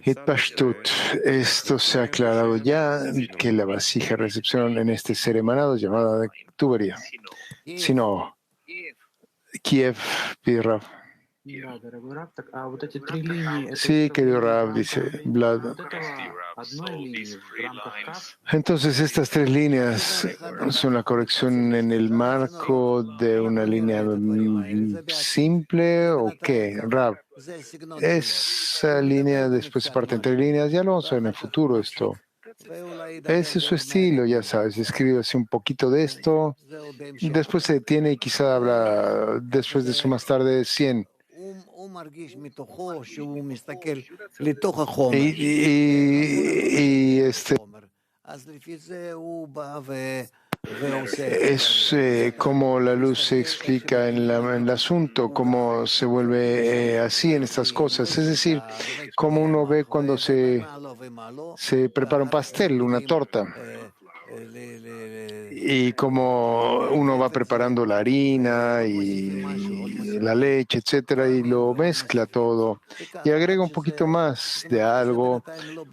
Hitpashtut. Esto se ha aclarado ya que la vasija de recepción en este ser emanado es llamada tubería. Sino, Kiev, Pirrav. Да, дорогой Рав, так, а вот эти 3 линии, это Sí, что-то querido в Rav, dice рамках Vlad. вот этого одной линии в рамках КАФ? Entonces, estas 3 líneas son la corrección en el marco de una línea simple o qué, Rav. Esa línea después se parte en 3 líneas, ya lo vamos a ver en el futuro esto. Ese es su estilo, ya sabes, escribe así un poquito de esto, después se detiene y quizá habla después de eso más tarde 100. Y es como la luz se explica en el asunto, cómo se vuelve así en estas cosas. Es decir, como uno ve cuando se prepara un pastel, una torta. Y como uno va preparando la harina y la leche, etcétera, y lo mezcla todo y agrega un poquito más de algo,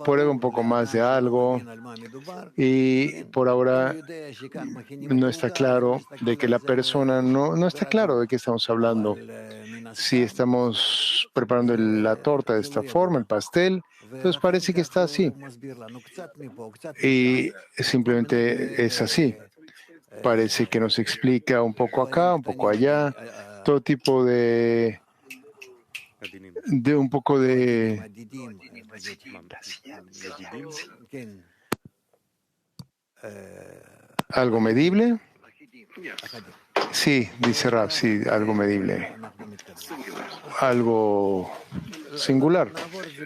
prueba un poco más de algo, y por ahora no está claro de que la persona no está claro de qué estamos hablando. Si estamos preparando la torta de esta forma, el pastel, entonces parece que está así. Y simplemente es así. Parece que nos explica un poco acá, un poco allá, todo tipo de un poco de algo medible. Sí, dice Rav, sí, algo medible, algo singular.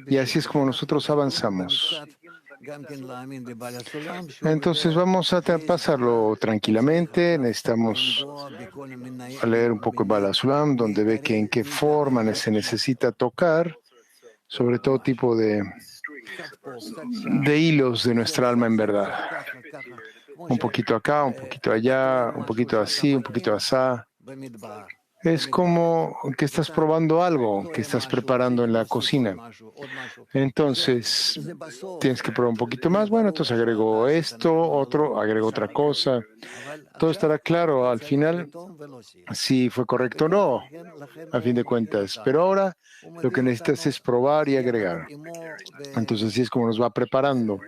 Y así es como nosotros avanzamos. Entonces vamos a pasarlo tranquilamente. Necesitamos leer un poco el Baal HaSulam, donde ve que en qué forma se necesita tocar sobre todo tipo de hilos de nuestra alma en verdad. Un poquito acá, un poquito allá, un poquito así, un poquito asá. Es como que estás probando algo que estás preparando en la cocina. Entonces, tienes que probar un poquito más. Bueno, entonces agrego esto, agrego otra cosa. Todo estará claro al final si fue correcto o no, a fin de cuentas. Pero ahora lo que necesitas es probar y agregar. Entonces, así es como nos va preparando.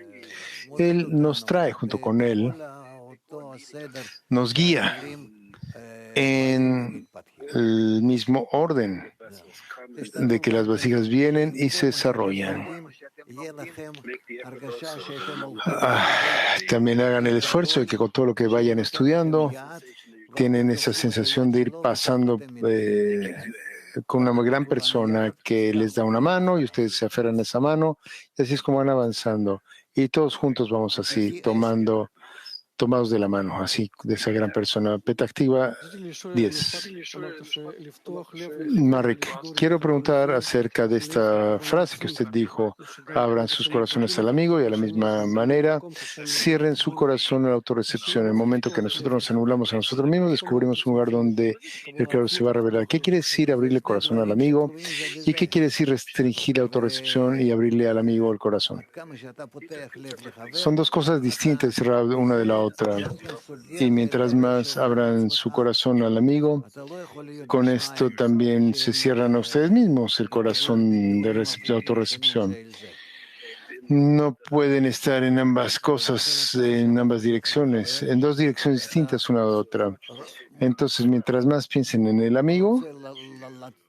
Él nos trae junto con él, nos guía en el mismo orden de que las vasijas vienen y se desarrollan. También hagan el esfuerzo de que con todo lo que vayan estudiando tienen esa sensación de ir pasando con una gran persona que les da una mano y ustedes se aferran a esa mano y así es como van avanzando y todos juntos vamos así tomados de la mano, así, de esa gran persona. Petactiva 10. Marek, quiero preguntar acerca de esta frase que usted dijo: abran sus corazones al amigo y a la misma manera cierren su corazón a la autorrecepción. En el momento que nosotros nos anulamos a nosotros mismos, descubrimos un lugar donde el Creador se va a revelar. ¿Qué quiere decir abrirle el corazón al amigo? ¿Y qué quiere decir restringir la autorrecepción y abrirle al amigo el corazón? Son dos cosas distintas, una de la otra. Y mientras más abran su corazón al amigo, con esto también se cierran a ustedes mismos el corazón de autorrecepción. No pueden estar en ambas cosas, en ambas direcciones, en dos direcciones distintas una de otra. Entonces, mientras más piensen en el amigo,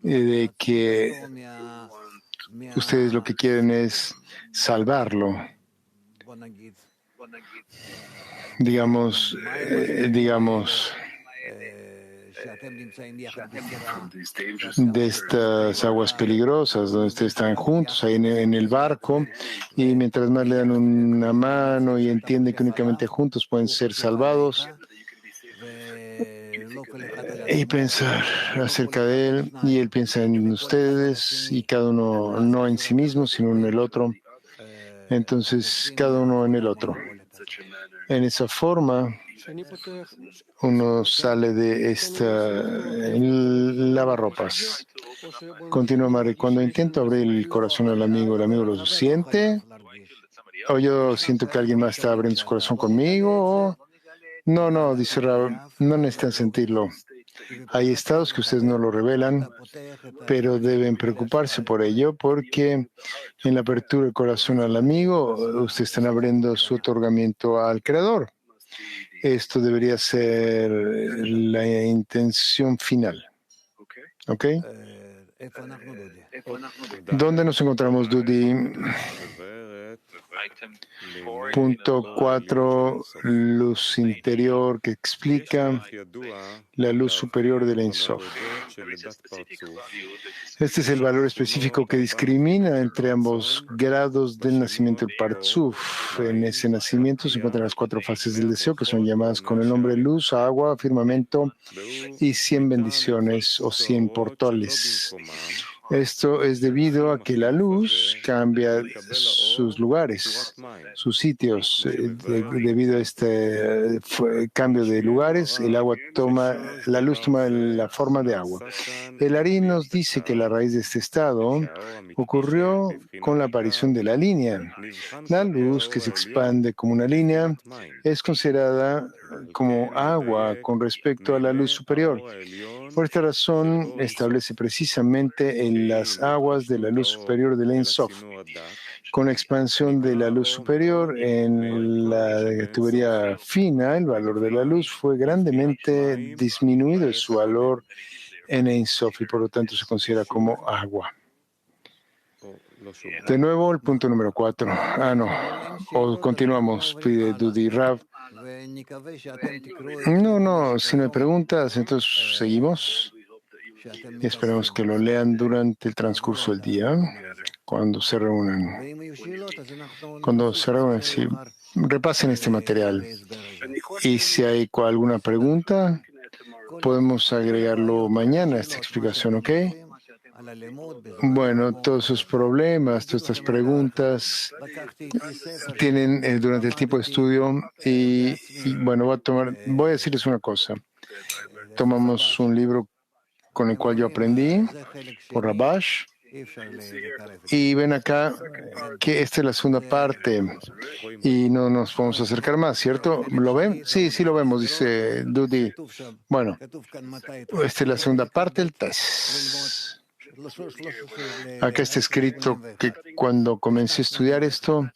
de que ustedes lo que quieren es salvarlo, digamos, de estas aguas peligrosas, donde ustedes están juntos ahí en el barco, y mientras más le dan una mano y entienden que únicamente juntos pueden ser salvados, y pensar acerca de él, y él piensa en ustedes, y cada uno no en sí mismo, sino en el otro. Entonces, cada uno en el otro. En esa forma, uno sale de esta lavarropas. Continúa Mari. Cuando intento abrir el corazón al amigo, ¿el amigo lo siente? ¿O yo siento que alguien más está abriendo su corazón conmigo? ¿O? No, dice Raúl, no necesitan sentirlo. Hay estados que ustedes no lo revelan, pero deben preocuparse por ello, porque en la apertura del corazón al amigo, ustedes están abriendo su otorgamiento al Creador. Esto debería ser la intención final. ¿Ok? ¿Dónde nos encontramos, Dudi? Punto 4, luz interior que explica la luz superior del Ein Sof. Este es el valor específico que discrimina entre ambos grados del nacimiento del Partzuf. En ese nacimiento se encuentran las 4 fases del deseo, que son llamadas con el nombre luz, agua, firmamento y 100 bendiciones o 100 portales. Esto es debido a que la luz cambia sus lugares, sus sitios. Debido a este cambio de lugares, la luz toma la forma de agua. El Ari nos dice que la raíz de este estado ocurrió con la aparición de la línea. La luz que se expande como una línea es considerada como agua con respecto a la luz superior. Por esta razón, establece precisamente en las aguas de la luz superior del Ein Sof. Con la expansión de la luz superior en la tubería fina, el valor de la luz fue grandemente disminuido en su valor en Ein Sof y por lo tanto se considera como agua. De nuevo, el punto número 4. No. O continuamos, pide Dudi Rav. No, si no hay preguntas, entonces seguimos. Y esperemos que lo lean durante el transcurso del día, cuando se reúnan. Sí, repasen este material. Y si hay alguna pregunta, podemos agregarlo mañana a esta explicación, ¿ok? Bueno, todos esos problemas, todas estas preguntas tienen durante el tiempo de estudio y bueno, voy a decirles una cosa. Tomamos un libro con el cual yo aprendí por Rabash y ven acá que esta es la segunda parte y no nos podemos acercar más, ¿cierto? ¿Lo ven? Sí, lo vemos, dice Dudi. Bueno, esta es la segunda parte del test. Acá está escrito que cuando comencé a estudiar esto,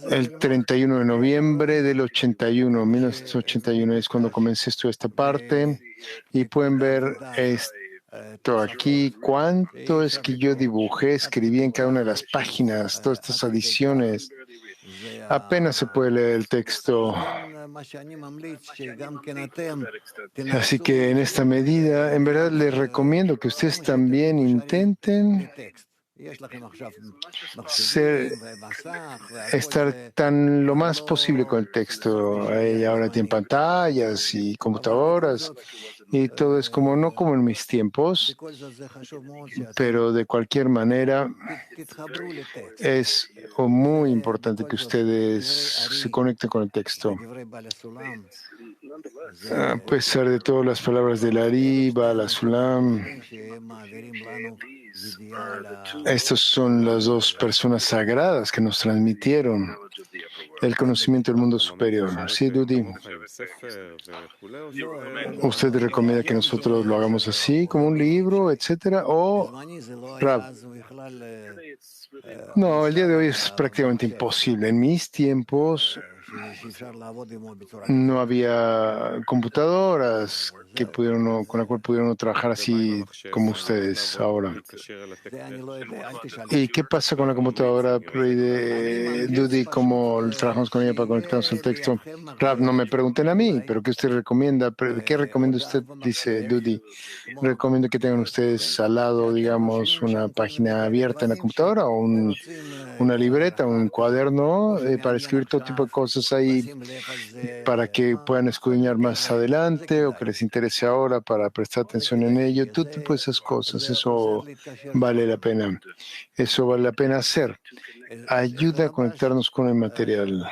el 31 de noviembre del 1981 es cuando comencé a estudiar esta parte y pueden ver esto aquí, cuánto es que yo dibujé, escribí en cada una de las páginas, todas estas adiciones. Apenas se puede leer el texto. Así que en esta medida, en verdad les recomiendo que ustedes también intenten estar lo más posible con el texto. Ahora tienen pantallas y computadoras y todo es no como en mis tiempos, pero de cualquier manera es muy importante que ustedes se conecten con el texto. A pesar de todas las palabras de la Riva, la Sulam, estas son las dos personas sagradas que nos transmitieron el conocimiento del mundo superior. Sí, Dudi. ¿Usted recomienda que nosotros lo hagamos así, como un libro, etcétera? O Rab. No, el día de hoy es prácticamente imposible. En mis tiempos no había computadoras con la cual pudieron trabajar así como ustedes ahora. ¿Y qué pasa con la computadora de Dudi? ¿Cómo trabajamos con ella para conectarnos al texto? Rab, no me pregunten a mí, pero ¿qué usted recomienda? ¿Qué recomienda usted? Dice Dudi. Recomiendo que tengan ustedes al lado, digamos, una página abierta en la computadora o una libreta, un cuaderno para escribir todo tipo de cosas ahí para que puedan escudriñar más adelante o que les interese ahora para prestar atención en ello, todo tipo de esas cosas. Eso vale la pena. Eso vale la pena hacer. Ayuda a conectarnos con el material.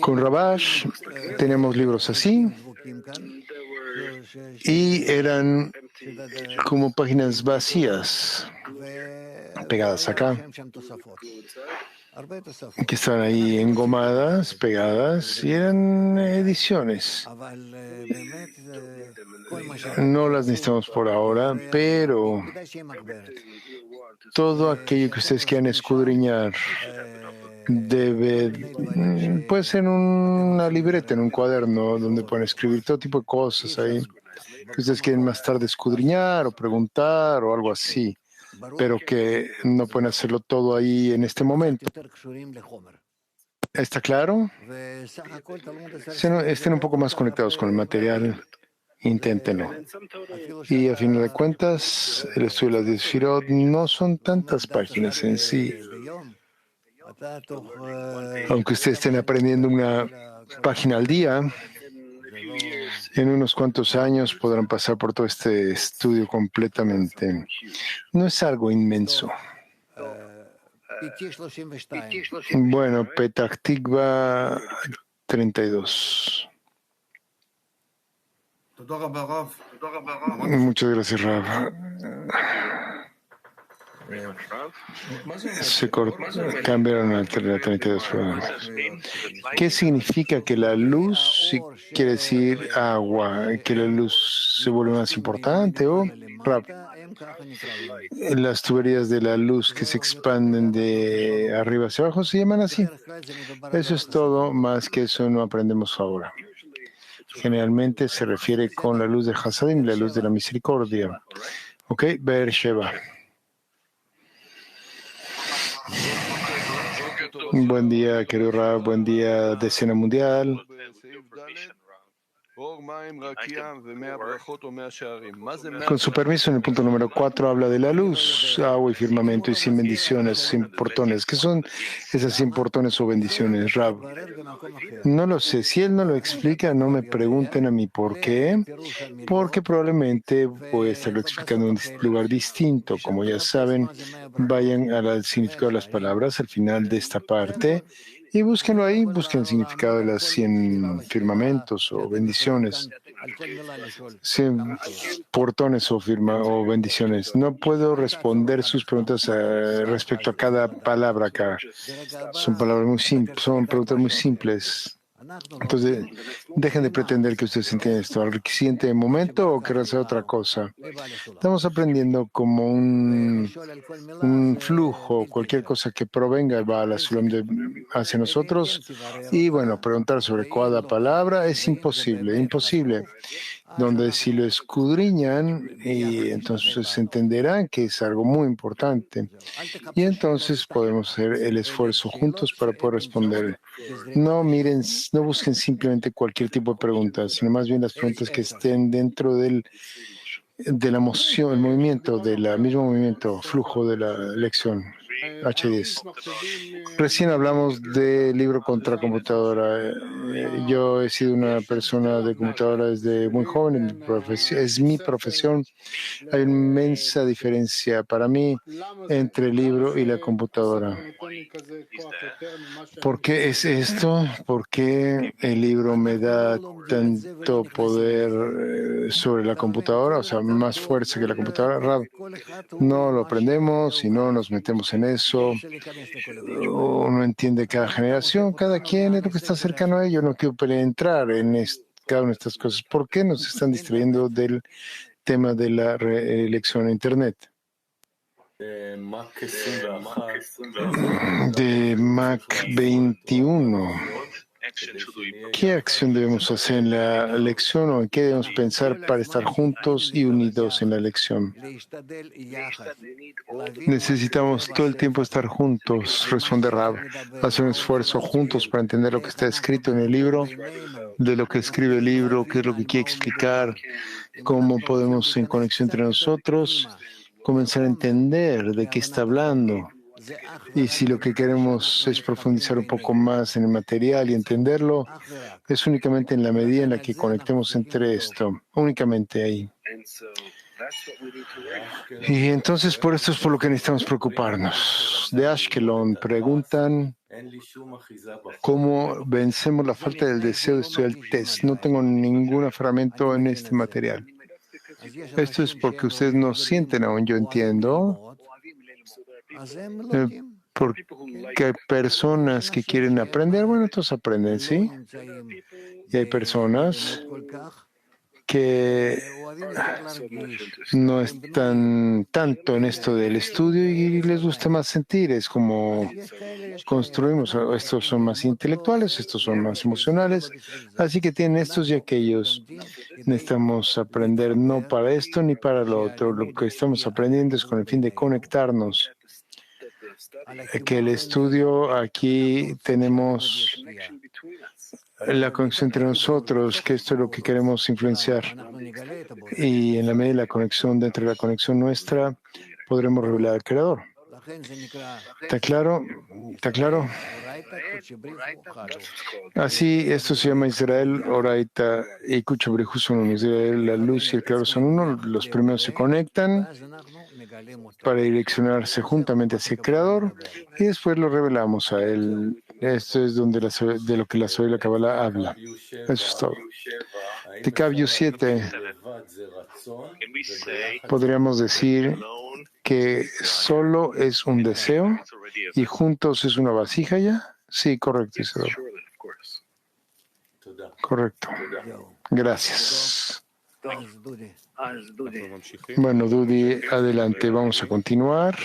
Con Rabash tenemos libros así y eran como páginas vacías pegadas acá, que estaban ahí engomadas, pegadas, y eran ediciones. No las necesitamos por ahora, pero todo aquello que ustedes quieran escudriñar puede ser en una libreta, en un cuaderno, donde pueden escribir todo tipo de cosas ahí, que ustedes quieren más tarde escudriñar o preguntar o algo así, pero que no pueden hacerlo todo ahí en este momento. ¿Está claro? Estén un poco más conectados con el material, inténtenlo. Y a fin de cuentas, el estudio de las 10 Sefirot no son tantas páginas en sí. Aunque ustedes estén aprendiendo una página al día, en unos cuantos años podrán pasar por todo este estudio completamente. No es algo inmenso. Bueno, Petach Tikva 32. Muchas gracias, Rav. Cambiaron a la 32 programas. ¿Qué significa que la luz, si quiere decir agua, que la luz se vuelve más importante? ¿O las tuberías de la luz que se expanden de arriba hacia abajo se llaman así? Eso es todo, más que eso no aprendemos ahora. Generalmente se refiere con la luz de Hasadim, la luz de la misericordia. ¿Ok? Beersheba. Buen día, querido Rab. Buen día, Decena Mundial. Con su permiso, en el punto número 4 habla de la luz, agua y firmamento y 100 bendiciones, 100 portones. ¿Qué son esas 100 portones o bendiciones, Rab? No lo sé. Si él no lo explica, no me pregunten a mí por qué, porque probablemente voy a estarlo explicando en un lugar distinto. Como ya saben, vayan al significado de las palabras al final de esta parte. Y búsquenlo ahí, busquen el significado de las 100 firmamentos o bendiciones. 100 portones o bendiciones. No puedo responder sus preguntas respecto a cada palabra acá. Son palabras muy simples, son preguntas muy simples. Entonces, dejen de pretender que ustedes entienden esto. ¿Al siguiente momento o querrán hacer otra cosa? Estamos aprendiendo como un flujo, cualquier cosa que provenga va a la Sulam hacia nosotros. Y bueno, preguntar sobre cada palabra es imposible. Donde si lo escudriñan, y entonces entenderán que es algo muy importante. Y entonces podemos hacer el esfuerzo juntos para poder responder. No busquen simplemente cualquier tipo de preguntas, sino más bien las preguntas que estén dentro de la emoción, el movimiento, del mismo movimiento, flujo de la lección. H10. Recién hablamos de libro contra computadora. Yo he sido una persona de computadora desde muy joven. Es mi profesión. Hay una inmensa diferencia para mí entre el libro y la computadora. ¿Por qué es esto? ¿Por qué el libro me da tanto poder sobre la computadora? O sea, más fuerza que la computadora. Rab, no lo aprendemos y no nos metemos en eso. Uno entiende cada generación, cada quien es lo que está cercano a ello. No quiero entrar en cada una de estas cosas. ¿Por qué nos están distrayendo del tema de la elección a Internet? De Mac 21. ¿Qué acción debemos hacer en la lección o en qué debemos pensar para estar juntos y unidos en la lección? Necesitamos todo el tiempo estar juntos, responde Rab, hacer un esfuerzo juntos para entender lo que está escrito en el libro, de lo que escribe el libro, qué es lo que quiere explicar, cómo podemos en conexión entre nosotros comenzar a entender de qué está hablando. Y si lo que queremos es profundizar un poco más en el material y entenderlo, es únicamente en la medida en la que conectemos entre esto, únicamente ahí. Y entonces por esto es por lo que necesitamos preocuparnos. De Ashkelon preguntan, ¿cómo vencemos la falta del deseo de estudiar el test? No tengo ningún aferramiento en este material. Esto es porque ustedes no sienten aún, yo entiendo. Porque hay personas que quieren aprender, bueno, entonces aprenden, ¿sí? Y hay personas que no están tanto en esto del estudio y les gusta más sentir, es como construimos, estos son más intelectuales, estos son más emocionales, así que tienen estos y aquellos. Necesitamos aprender no para esto ni para lo otro, lo que estamos aprendiendo es con el fin de conectarnos. Que el estudio, aquí tenemos la conexión entre nosotros, que esto es lo que queremos influenciar. Y en la medida de la conexión, dentro de la conexión nuestra, podremos revelar al Creador. ¿Está claro? ¿Está claro? Así, esto se llama Israel, Oraita y Kuchabrihu son uno. Israel, la luz y el Creador son uno. Los primeros se conectan para direccionarse juntamente hacia el Creador y después lo revelamos a Él. Esto es donde de lo que la Zohar y la Kabbalah habla. Eso es todo. Tkv 7, podríamos decir que solo es un deseo y juntos es una vasija ya. Sí, correcto, Isidoro. Correcto. Gracias. Bueno, Dudi, adelante, vamos a continuar.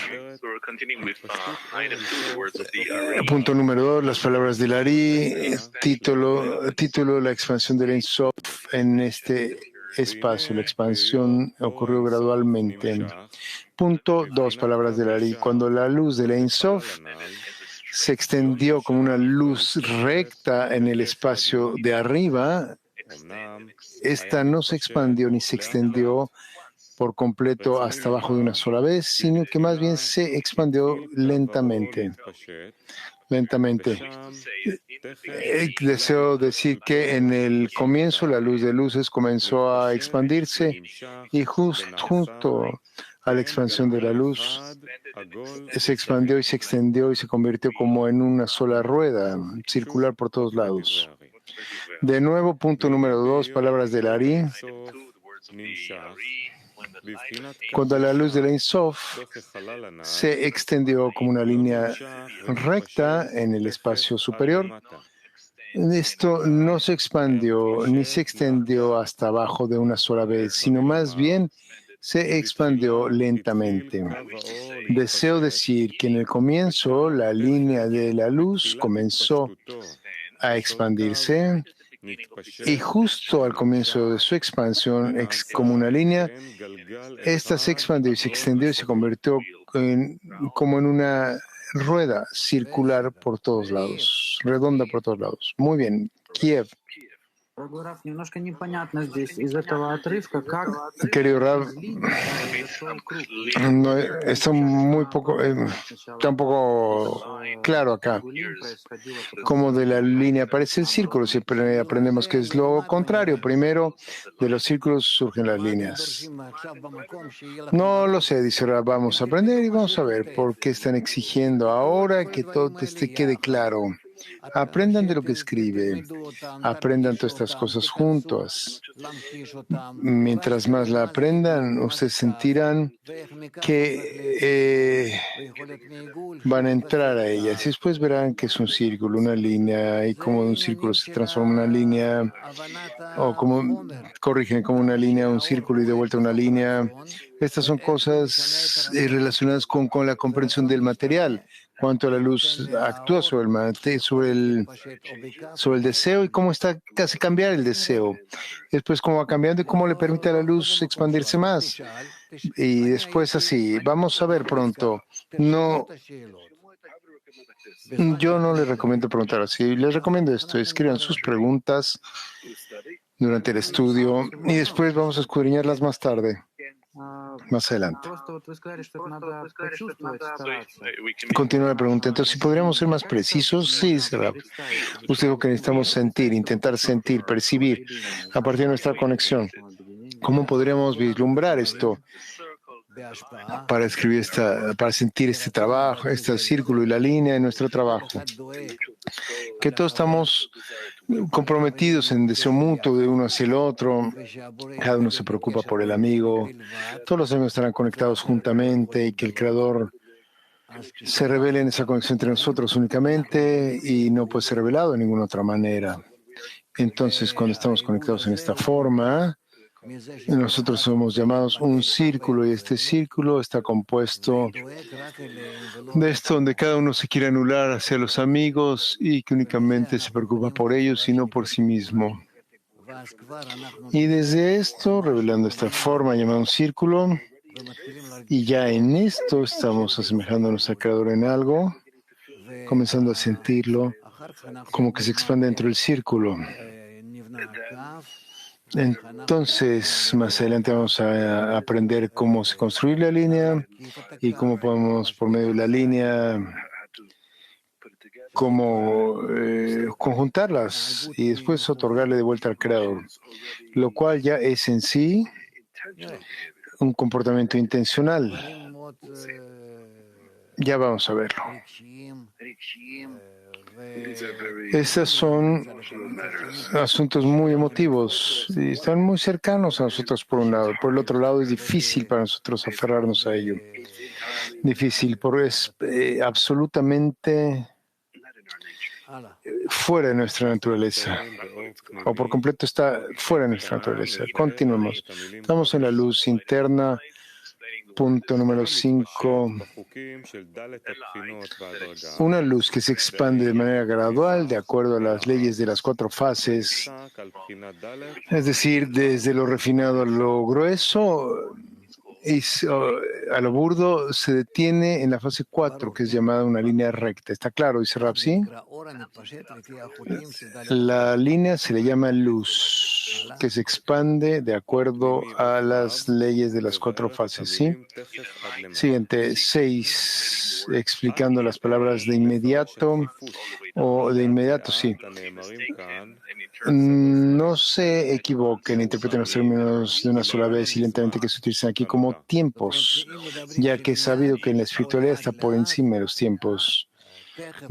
Punto número 2, las palabras del Ari, título la expansión del Ein Sof en este espacio. La expansión ocurrió gradualmente. Punto 2, palabras del Ari. Cuando la luz del Ein Sof se extendió como una luz recta en el espacio de arriba, esta no se expandió ni se extendió por completo hasta abajo de una sola vez, sino que más bien se expandió lentamente. Deseo decir que en el comienzo la luz de luces comenzó a expandirse y junto a la expansión de la luz se expandió y se extendió y se convirtió como en una sola rueda circular por todos lados. De nuevo, punto número 2, palabras del Ari. Cuando la luz del Ein Sof se extendió como una línea recta en el espacio superior, esto no se expandió ni se extendió hasta abajo de una sola vez, sino más bien se expandió lentamente. Deseo decir que en el comienzo la línea de la luz comenzó a expandirse y justo al comienzo de su expansión, como una línea, esta se expandió y se extendió y se convirtió como en una rueda circular por todos lados, redonda por todos lados. Muy bien, Kiev. Дорогой Раф, немножко непонятно здесь из этого отрывка, как Querido Rab, из линии зашел круг. no, está muy poco, está un poco claro acá. Como de la línea aparece el círculo, siempre aprendemos que es lo contrario. Primero, de los círculos surgen las líneas. No lo sé, dice Rab, vamos a aprender y vamos a ver por qué están exigiendo ahora que todo te quede claro. Aprendan de lo que escribe, aprendan todas estas cosas juntos. Mientras más la aprendan, ustedes sentirán que van a entrar a ellas y después verán que es un círculo, una línea, y como un círculo se transforma en una línea, o como, corrigen, como una línea, un círculo y de vuelta una línea. Estas son cosas relacionadas con la comprensión del material, cuánto la luz actúa sobre el deseo y cómo está casi cambiar el deseo. Después cómo va cambiando y cómo le permite a la luz expandirse más. Y después así, vamos a ver pronto. No, yo no les recomiendo preguntar así. Les recomiendo esto. Escriban sus preguntas durante el estudio y después vamos a escudriñarlas más tarde. Más adelante. Continúa la pregunta. Entonces, si podríamos ser más precisos, sí, será. Usted dijo que necesitamos sentir, intentar sentir, percibir a partir de nuestra conexión. ¿Cómo podríamos vislumbrar esto para escribir para sentir este trabajo, este círculo y la línea de nuestro trabajo? Que todos estamos comprometidos en deseo mutuo de uno hacia el otro, cada uno se preocupa por el amigo, todos los amigos estarán conectados juntamente y que el Creador se revele en esa conexión entre nosotros únicamente y no puede ser revelado de ninguna otra manera. Entonces, cuando estamos conectados en esta forma, nosotros somos llamados un círculo y este círculo está compuesto de esto donde cada uno se quiere anular hacia los amigos y que únicamente se preocupa por ellos y no por sí mismo. Y desde esto, revelando esta forma llamada un círculo, y ya en esto estamos asemejándonos al Creador en algo, comenzando a sentirlo como que se expande dentro del círculo. Entonces, más adelante vamos a aprender cómo se construye la línea y cómo podemos, por medio de la línea, cómo conjuntarlas y después otorgarle de vuelta al Creador, lo cual ya es en sí un comportamiento intencional. Ya vamos a verlo. Estos son asuntos muy emotivos y están muy cercanos a nosotros por un lado. Por el otro lado es difícil para nosotros aferrarnos a ello. Difícil, porque es absolutamente fuera de nuestra naturaleza. O por completo está fuera de nuestra naturaleza. Continuemos. Estamos en la luz interna. Punto número 5. Una luz que se expande de manera gradual de acuerdo a las leyes de las 4 fases, es decir, desde lo refinado a lo grueso y a lo burdo, se detiene en la fase 4, que es llamada una línea recta. ¿Está claro? Dice Rab, ¿sí? La línea se le llama luz, que se expande de acuerdo a las leyes de las 4 fases, ¿sí? Siguiente, 6, explicando las palabras de inmediato o de inmediato, sí. No se equivoquen, interpreten los términos de una sola vez y lentamente que se utilizan aquí como tiempos, ya que es sabido que en la espiritualidad está por encima de los tiempos.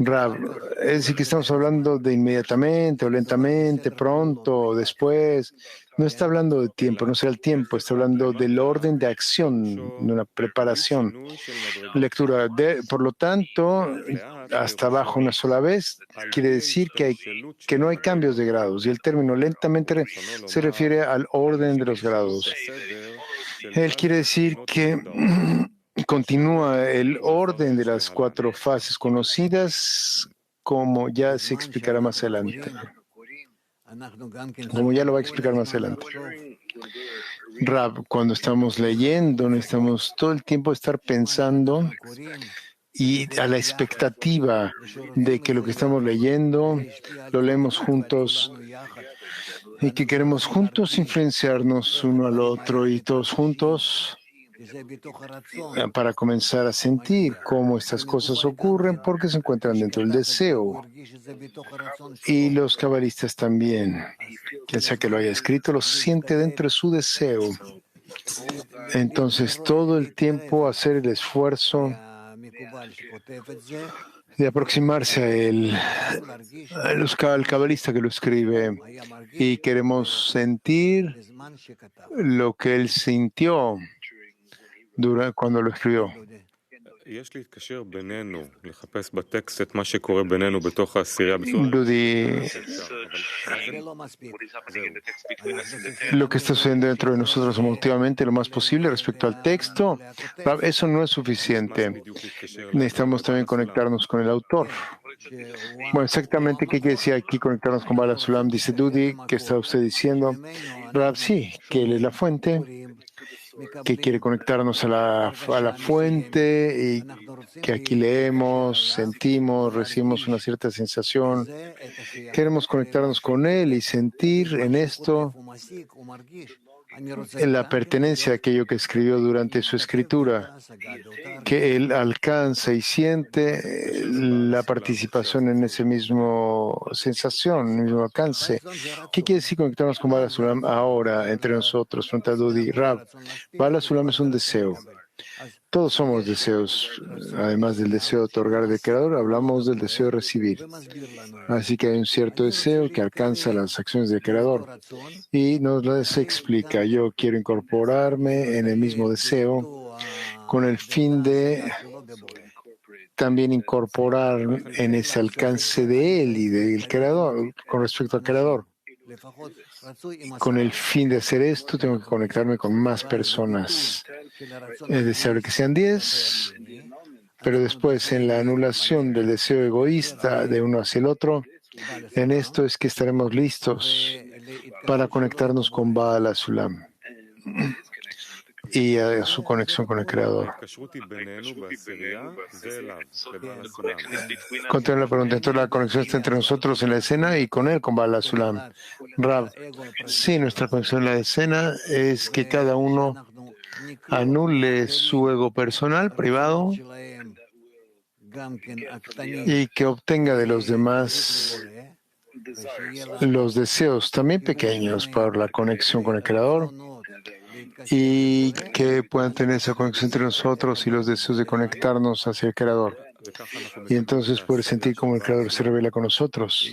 Rab, es decir, que estamos hablando de inmediatamente o lentamente, pronto o después. No está hablando de tiempo, no será el tiempo, está hablando del orden de acción, de una preparación. Lectura. Por lo tanto, hasta abajo una sola vez quiere decir que no hay cambios de grados. Y el término lentamente se refiere al orden de los grados. Él quiere decir que continúa el orden de las 4 fases conocidas, como ya se explicará más adelante. Como ya lo va a explicar más adelante. Rab, cuando estamos leyendo, necesitamos todo el tiempo estar pensando y a la expectativa de que lo que estamos leyendo lo leemos juntos y que queremos juntos influenciarnos uno al otro y todos juntos para comenzar a sentir cómo estas cosas ocurren porque se encuentran dentro del deseo. Y los cabalistas también, quien sea que lo haya escrito, lo siente dentro de su deseo. Entonces, todo el tiempo hacer el esfuerzo de aproximarse a él, al cabalista que lo escribe, y queremos sentir lo que él sintió cuando lo escribió. Rudy, lo que está sucediendo dentro de nosotros emotivamente lo más posible respecto al texto, eso no es suficiente. Necesitamos también conectarnos con el autor. Bueno, exactamente qué quiere decir aquí conectarnos con Bala Sulam, dice Dudi, ¿qué está usted diciendo? Rab, sí, que él es la fuente, que quiere conectarnos a la fuente y que aquí leemos, sentimos, recibimos una cierta sensación. Queremos conectarnos con él y sentir en esto en la pertenencia a aquello que escribió durante su escritura, que él alcanza y siente la participación en ese mismo sensación, en el mismo alcance. ¿Qué quiere decir conectarnos con Bala Sulam ahora entre nosotros? Pregunta Dudi. Rab, Bala Sulam es un deseo. Todos somos deseos. Además del deseo de otorgar del Creador, hablamos del deseo de recibir. Así que hay un cierto deseo que alcanza las acciones del Creador. Y nos las explica. Yo quiero incorporarme en el mismo deseo con el fin de también incorporar en ese alcance de Él y del Creador, con respecto al Creador. Con el fin de hacer esto, tengo que conectarme con más personas. Es deseable que sean 10, pero después en la anulación del deseo egoísta de uno hacia el otro, en esto es que estaremos listos para conectarnos con Baal Sulam y a su conexión con el Creador. Continúa la pregunta. Entonces la conexión está entre nosotros en la escena y con él, con Baal Sulam. Rab, sí, nuestra conexión en la escena es que cada uno anule su ego personal, privado, y que obtenga de los demás los deseos también pequeños para la conexión con el Creador y que puedan tener esa conexión entre nosotros y los deseos de conectarnos hacia el Creador. Y entonces poder sentir cómo el Creador se revela con nosotros.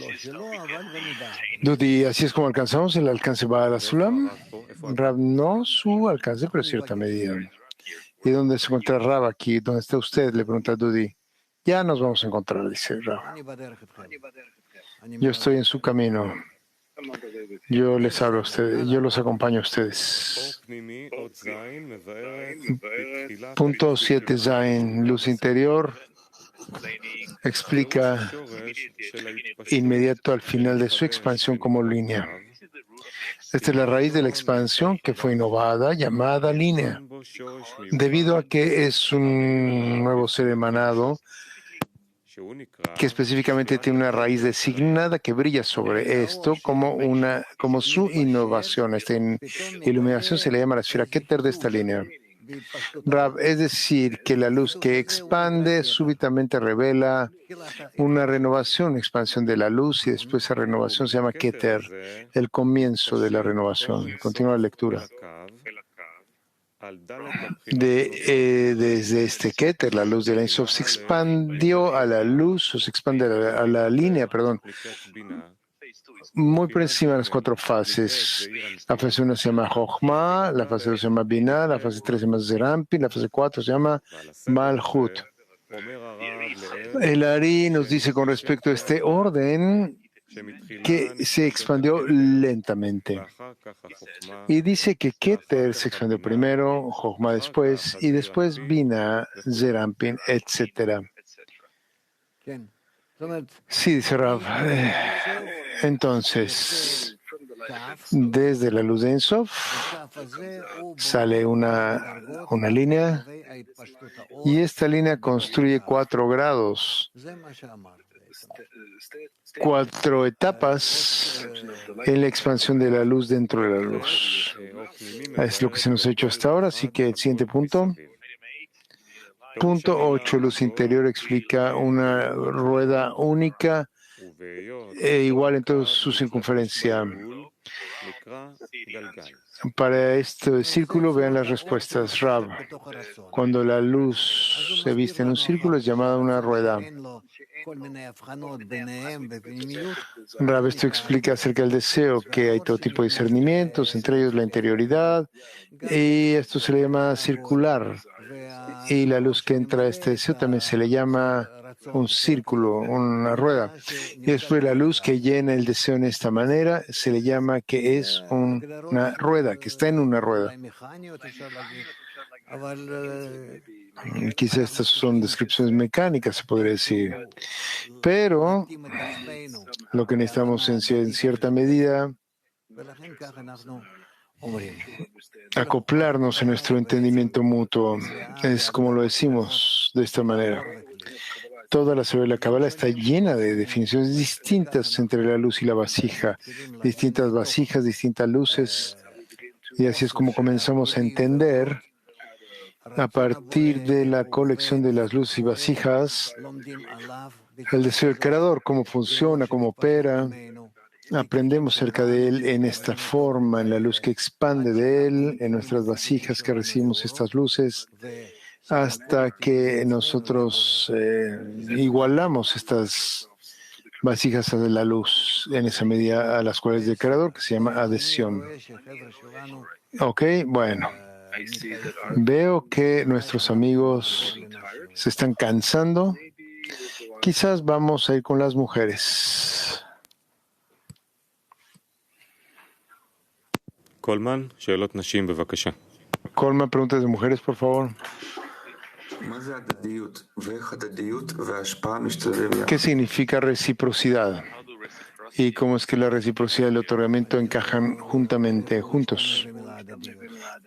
Dudi, así es como alcanzamos el alcance Baal Sulam. Rab, no su alcance, pero cierta medida. ¿Y dónde se encuentra Rab aquí? ¿Dónde está usted? Le pregunta Dudi. Ya nos vamos a encontrar, dice Rab. Yo estoy en su camino. Yo les hablo a ustedes, yo los acompaño a ustedes. Punto 7 Zain, luz interior, explica inmediato al final de su expansión como línea. Esta es la raíz de la expansión que fue innovada, llamada línea, debido a que es un nuevo ser emanado que específicamente tiene una raíz designada que brilla sobre esto como su innovación. Esta iluminación se le llama la esfera Keter de esta línea. Rab, es decir, que la luz que expande súbitamente revela una renovación, expansión de la luz, y después esa renovación se llama Keter, el comienzo de la renovación. Continúa la lectura. Desde este Keter, la luz de la Ein Sof se expandió a la luz, o se expande a la línea, muy por encima de las 4 fases. La fase 1 se llama Jochma, la fase 2 se llama Binah, la fase 3 se llama Zerampi, la fase 4 se llama Malhut. El Ari nos dice con respecto a este orden que se expandió lentamente. Y dice que Keter se expandió primero, Jochma después, y después Binah, Zerampin, etc. Sí, dice Rav. Entonces, desde la luz de Ein Sof sale una línea y esta línea construye 4 grados. 4 etapas en la expansión de la luz dentro de la luz. Es lo que se nos ha hecho hasta ahora, así que el siguiente punto. Punto 8, luz interior explica una rueda única e igual en toda su circunferencia. Para este círculo, vean las respuestas. Rab, cuando la luz se viste en un círculo es llamada una rueda. Rab, esto explica acerca del deseo, que hay todo tipo de discernimientos, entre ellos la interioridad, y esto se le llama circular. Y la luz que entra a este deseo también se le llama un círculo, una rueda. Y después la luz que llena el deseo en esta manera se le llama que es una rueda, que está en una rueda. Quizás estas son descripciones mecánicas, se podría decir. Pero lo que necesitamos en cierta medida acoplarnos en nuestro entendimiento mutuo. Es como lo decimos de esta manera. Toda la sabiduría de la Kabbalah está llena de definiciones distintas entre la luz y la vasija, distintas vasijas, distintas luces, y así es como comenzamos a entender a partir de la colección de las luces y vasijas el deseo del Creador, cómo funciona, cómo opera. Aprendemos cerca de Él en esta forma, en la luz que expande de Él, en nuestras vasijas que recibimos estas luces, hasta que nosotros igualamos estas vasijas de la luz en esa medida a las cuales del Creador, que se llama adhesión. Ok, bueno. Veo que nuestros amigos se están cansando. Quizás vamos a ir con las mujeres. Coleman, preguntas de mujeres, por favor. ¿Qué significa reciprocidad? ¿Y cómo es que la reciprocidad y el otorgamiento encajan juntos?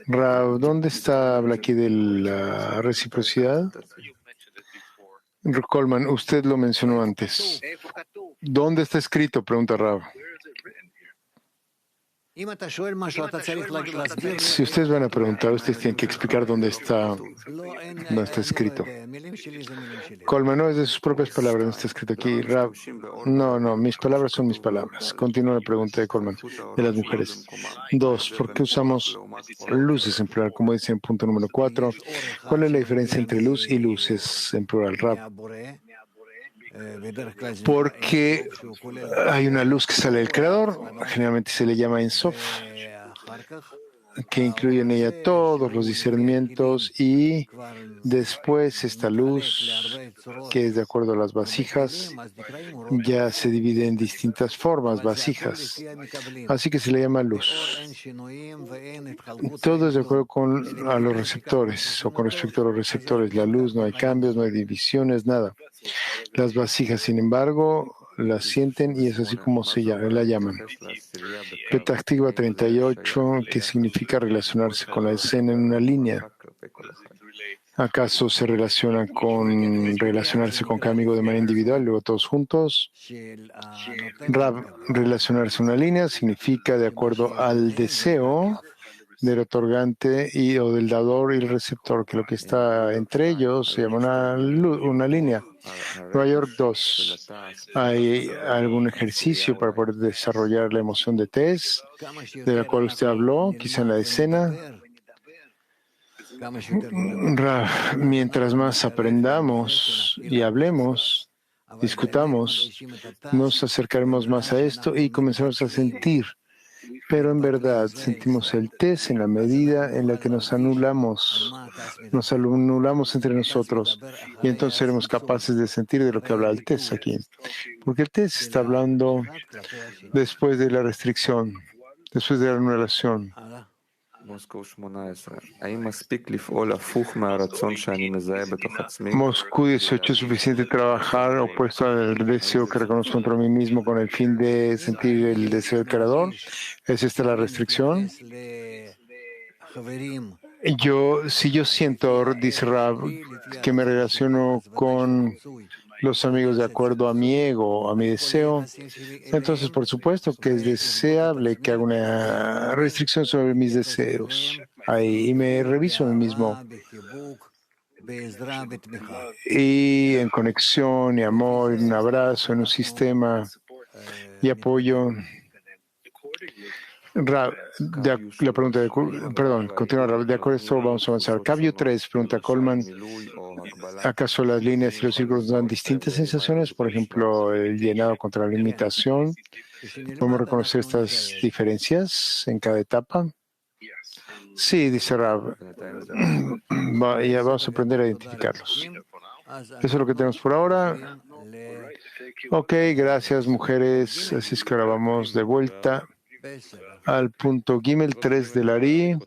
Rav, ¿dónde habla aquí de la reciprocidad? Coleman, usted lo mencionó antes. ¿Dónde está escrito? Pregunta Rav. Si ustedes van a preguntar, ustedes tienen que explicar dónde está escrito. Coleman, no es de sus propias palabras, no está escrito aquí. Rab, no, mis palabras son mis palabras. Continúa la pregunta de Coleman, de las mujeres. 2, ¿por qué usamos luces en plural? Como dice en punto número 4, ¿cuál es la diferencia entre luz y luces en plural? Rab. Porque hay una luz que sale del Creador, generalmente se le llama Ein Sof, que incluye en ella todos los discernimientos, y después esta luz, que es de acuerdo a las vasijas, ya se divide en distintas formas, vasijas, así que se le llama luz. Todo es de acuerdo a los receptores, o con respecto a los receptores. La luz, no hay cambios, no hay divisiones, nada. Las vasijas, sin embargo, la sienten y es así como la llaman. Petah Tikva 38, que significa relacionarse con la escena en una línea. ¿Acaso se relaciona con relacionarse con cada amigo de manera individual, luego todos juntos? Rab, relacionarse en una línea significa de acuerdo al deseo del otorgante o del dador y el receptor, que lo que está entre ellos se llama una línea. Nueva York 2. ¿Hay algún ejercicio para poder desarrollar la emoción de Tess, de la cual usted habló, quizá en la escena? Mientras más aprendamos y hablemos, discutamos, nos acercaremos más a esto y comenzamos a sentir. Pero en verdad sentimos el test en la medida en la que nos anulamos entre nosotros, y entonces seremos capaces de sentir de lo que habla el test aquí. Porque el test está hablando después de la restricción, después de la anulación. Moscú 18, ¿es suficiente trabajar opuesto al deseo que reconozco contra mí mismo con el fin de sentir el deseo del Creador? ¿Es esta la restricción? Si yo siento, dice Rab, que me relaciono con los amigos de acuerdo a mi ego, a mi deseo, entonces por supuesto que es deseable que haga una restricción sobre mis deseos. Ahí me reviso a mí mismo. Y en conexión y amor, en un abrazo, en un sistema y apoyo. La pregunta continúa. De acuerdo a esto, vamos a avanzar. Cambio 3, pregunta Coleman. ¿Acaso las líneas y los círculos dan distintas sensaciones? Por ejemplo, el llenado contra la limitación. ¿Podemos reconocer estas diferencias en cada etapa? Sí, dice Rab. Ya vamos a aprender a identificarlos. Eso es lo que tenemos por ahora. Ok, gracias, mujeres. Así es que ahora vamos de vuelta al punto Gimel 3 del Ari.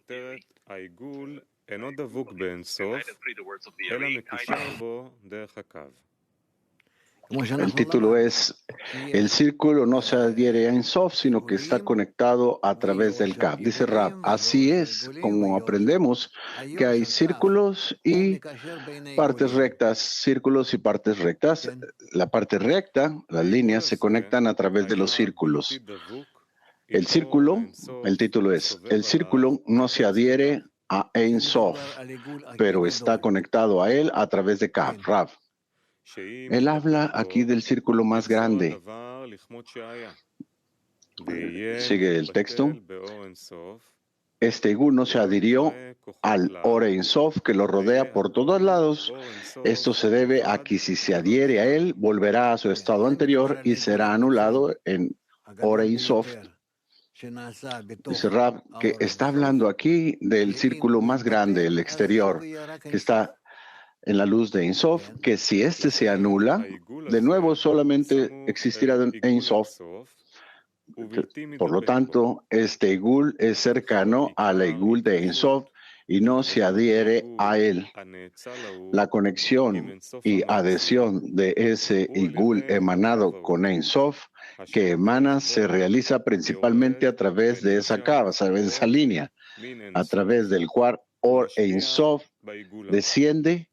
El título es El círculo no se adhiere a Ein Sof, sino que está conectado a través del Kav. Dice Rab, así es como aprendemos que hay círculos y partes rectas, círculos y partes rectas. La parte recta, las líneas, se conectan a través de los círculos. El círculo, el título es, el círculo no se adhiere a Ein Sof, pero está conectado a él a través de Kav, Rab. Él habla aquí del círculo más grande. Sigue el texto. Este Igul no se adhirió al Or Ein Sof que lo rodea por todos lados. Esto se debe a que si se adhiere a él, volverá a su estado anterior y será anulado en Or Ein Sof. Dice Rab que está hablando aquí del círculo más grande, el exterior, que está en la luz de Ein Sof, que si este se anula, de nuevo solamente existirá Ein Sof. Por lo tanto, este Igul es cercano al Igul de Ein Sof y no se adhiere a él. La conexión y adhesión de ese Igul emanado con Ein Sof que emana se realiza principalmente a través de esa cava, a través de esa línea, a través del cual Or Ein Sof desciende,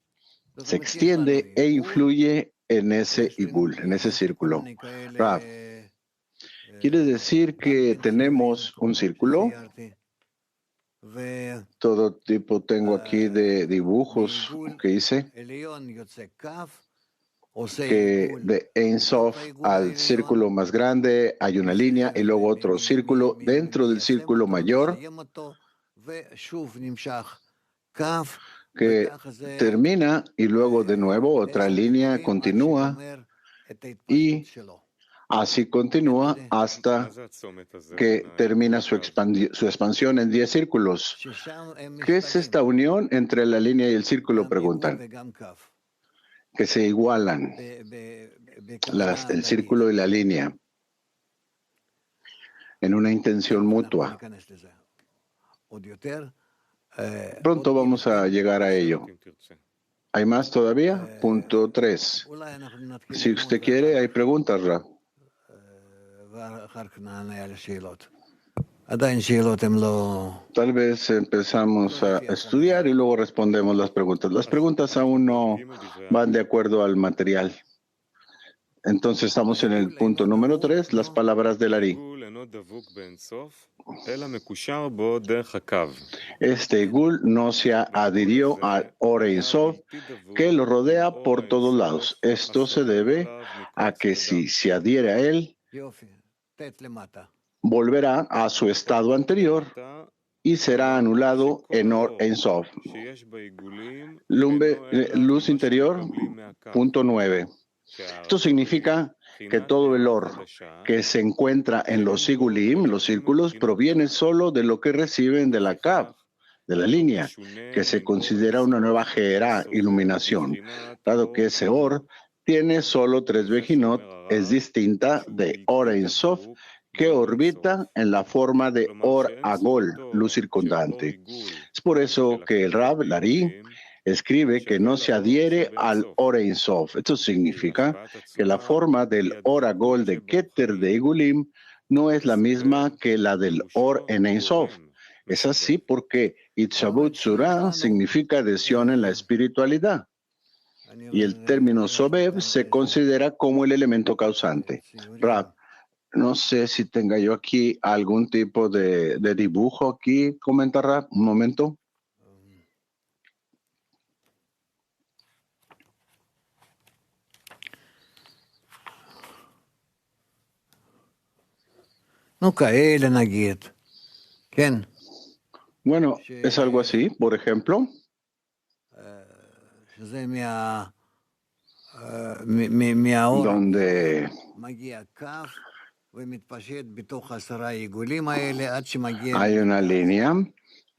se extiende e influye en ese Igul, en ese círculo. Rab, ¿quiere decir que tenemos un círculo? Todo tipo tengo aquí de dibujos que hice, que de Ein Sof al círculo más grande hay una línea y luego otro círculo dentro del círculo mayor que termina y luego de nuevo otra línea continúa y así continúa hasta que termina su expansión en 10 círculos. ¿Qué es esta unión entre la línea y el círculo? Preguntan. Que se igualan el círculo y la línea en una intención mutua. Pronto vamos a llegar a ello. ¿Hay más todavía? Punto 3. Si usted quiere, hay preguntas, Ra. Tal vez empezamos a estudiar y luego respondemos las preguntas. Las preguntas aún no van de acuerdo al material. Entonces estamos en el punto número 3, las palabras del Ari. Este Igul no se adhirió al Or Ein Sof que lo rodea por todos lados. Esto se debe a que si se adhiere a él, volverá a su estado anterior y será anulado en Or Ein Sof. Luz interior, punto 9. Esto significa que todo el Or que se encuentra en los Igulim, los círculos, proviene solo de lo que reciben de la Kav, de la línea, que se considera una nueva Geera, iluminación, dado que ese Or tiene solo 3 Bejinot, es distinta de Or Ein Sof, que orbita en la forma de Or Agol, luz circundante. Es por eso que el Rab, el Ari, escribe que no se adhiere al Or Ein Sof. Esto significa que la forma del Or Agol de Keter de Igulim no es la misma que la del Or en Ein Sof. Es así porque Itzhabut Surah significa adhesión en la espiritualidad. y el término Sobev se considera como el elemento causante. Rab, no sé si tenga yo aquí algún tipo de dibujo aquí, comenta Rab, un momento. Bueno, es algo así, por ejemplo. Donde hay una línea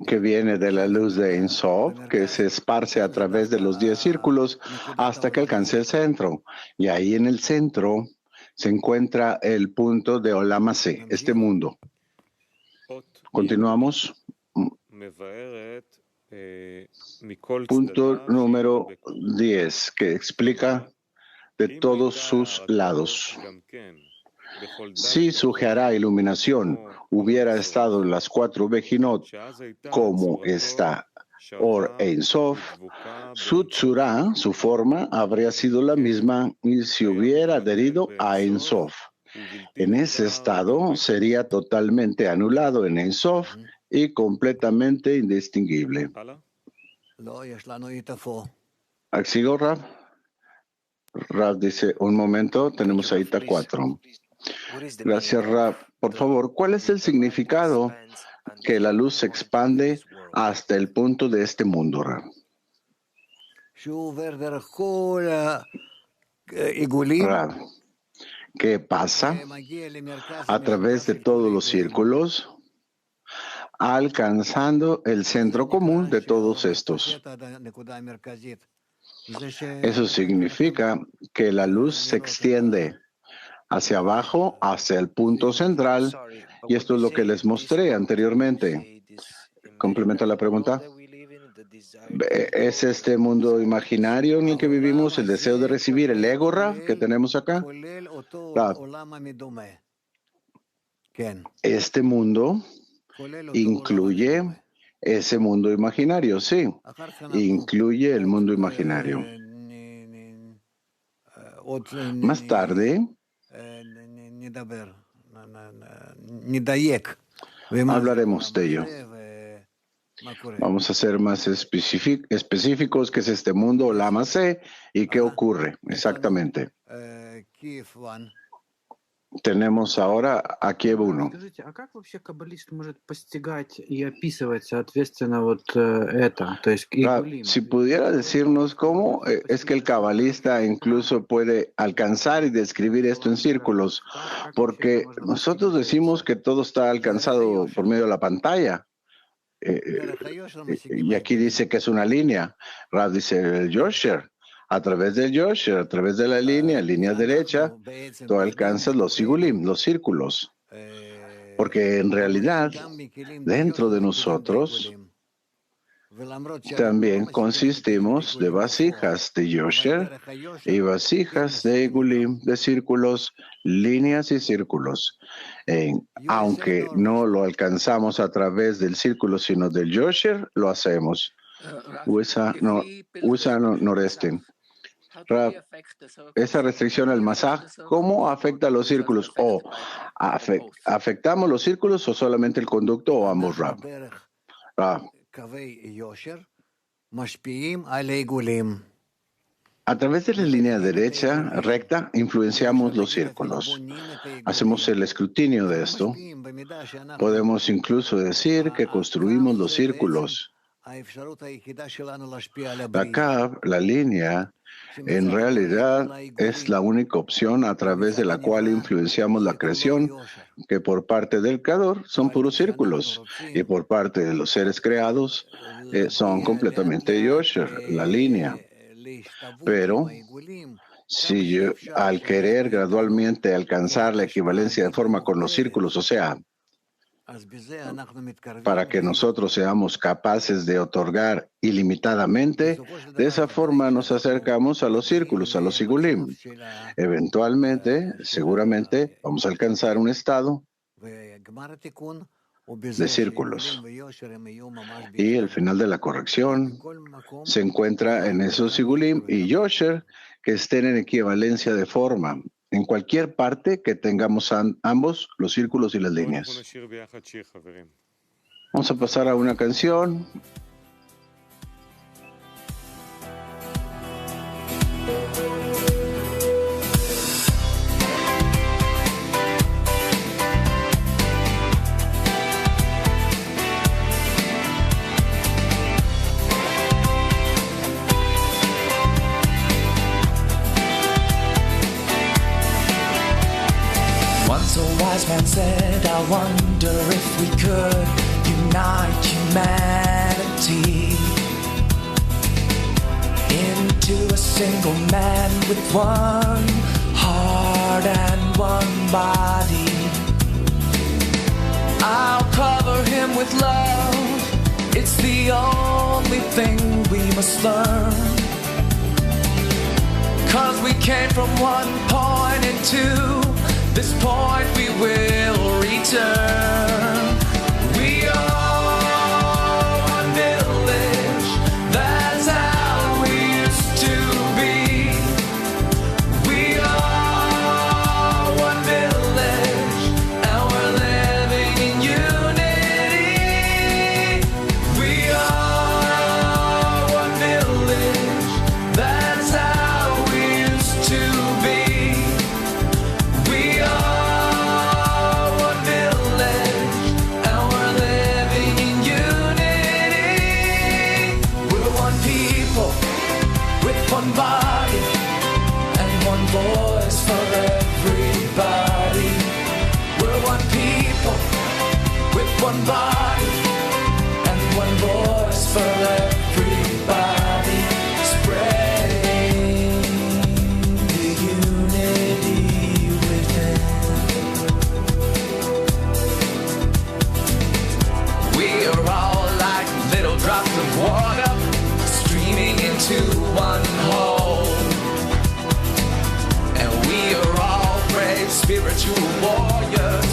que viene de la luz de Ein Sof, que se esparce a través de los 10 círculos hasta que alcance el centro. Y ahí en el centro se encuentra el punto de Olam Hazé, este mundo. Continuamos. Punto número 10, que explica de todos sus lados. Si su Gehará iluminación hubiera estado en las 4 Bejinot, como está Or Ein Sof, su tzura, su forma, habría sido la misma y si hubiera adherido a Ein Sof. En ese estado sería totalmente anulado en Ein Sof y completamente indistinguible. ¿Sigo, Rab? Rab dice, un momento, tenemos ahí 4. Gracias, Rab. Por favor, ¿cuál es el significado que la luz se expande hasta el punto de este mundo, Rab? Rab, ¿qué pasa a través de todos los círculos, alcanzando el centro común de todos estos? Eso significa que la luz se extiende hacia abajo, hacia el punto central, y esto es lo que les mostré anteriormente. ¿Complementa la pregunta? ¿Es este mundo imaginario en el que vivimos, el deseo de recibir el ego, Rav, que tenemos acá? Rav, este mundo incluye ese mundo imaginario, sí. Incluye el mundo imaginario. Más tarde, hablaremos de ello. Vamos a ser más específicos qué es este mundo Olam Hazé y qué ocurre exactamente. Tenemos ahora a Kiev 1. Скажите, а как вообще каббалист может постигать и описывать, соответственно, вот это? То есть, si pudiera decirnos cómo es que el cabalista incluso puede alcanzar y describir esto en círculos, porque nosotros decimos que todo está alcanzado por medio de la pantalla. Y aquí dice que es una línea. Rav dice el Yosher. A través del Yosher, a través de la línea derecha, tú alcanzas los sigulim, los círculos. Porque en realidad, dentro de nosotros, también consistimos de vasijas de Yosher y vasijas de Igulim, de círculos, líneas y círculos. Aunque no lo alcanzamos a través del círculo, sino del Yosher, lo hacemos. USA noreste. Rab, esa restricción al masaj, ¿cómo afecta a los círculos? ¿O afectamos los círculos o solamente el conducto o ambos, Rab? Rab. A través de la línea derecha, recta, influenciamos los círculos. Hacemos el escrutinio de esto. Podemos incluso decir que construimos los círculos. Acá, la línea, en realidad, es la única opción a través de la cual influenciamos la creación, que por parte del Creador son puros círculos, y por parte de los seres creados son completamente Yosher, la línea. Pero, si yo, al querer gradualmente alcanzar la equivalencia de forma con los círculos, o sea, para que nosotros seamos capaces de otorgar ilimitadamente, de esa forma nos acercamos a los círculos, a los sigulim. Eventualmente, seguramente, vamos a alcanzar un estado de círculos. Y el final de la corrección se encuentra en esos Sigulim y Yosher que estén en equivalencia de forma, en cualquier parte que tengamos ambos, los círculos y las líneas. Vamos a pasar a una canción. Once a wise man said, I wonder if we could unite humanity into a single man with one heart and one body. I'll cover him with love, it's the only thing we must learn. 'Cause we came from one point and to this point we will return. We are one village, that's how we used to be. We are one village, and we're living in unity. We are one village, that's how we used to be. We are one village, and we're living in unity. We're one people, with one body, and one voice for everybody. We're one people, with one body, and one voice for everybody. Spreading the unity within. We are all like little drops of water streaming into one hole. And we are all brave spiritual warriors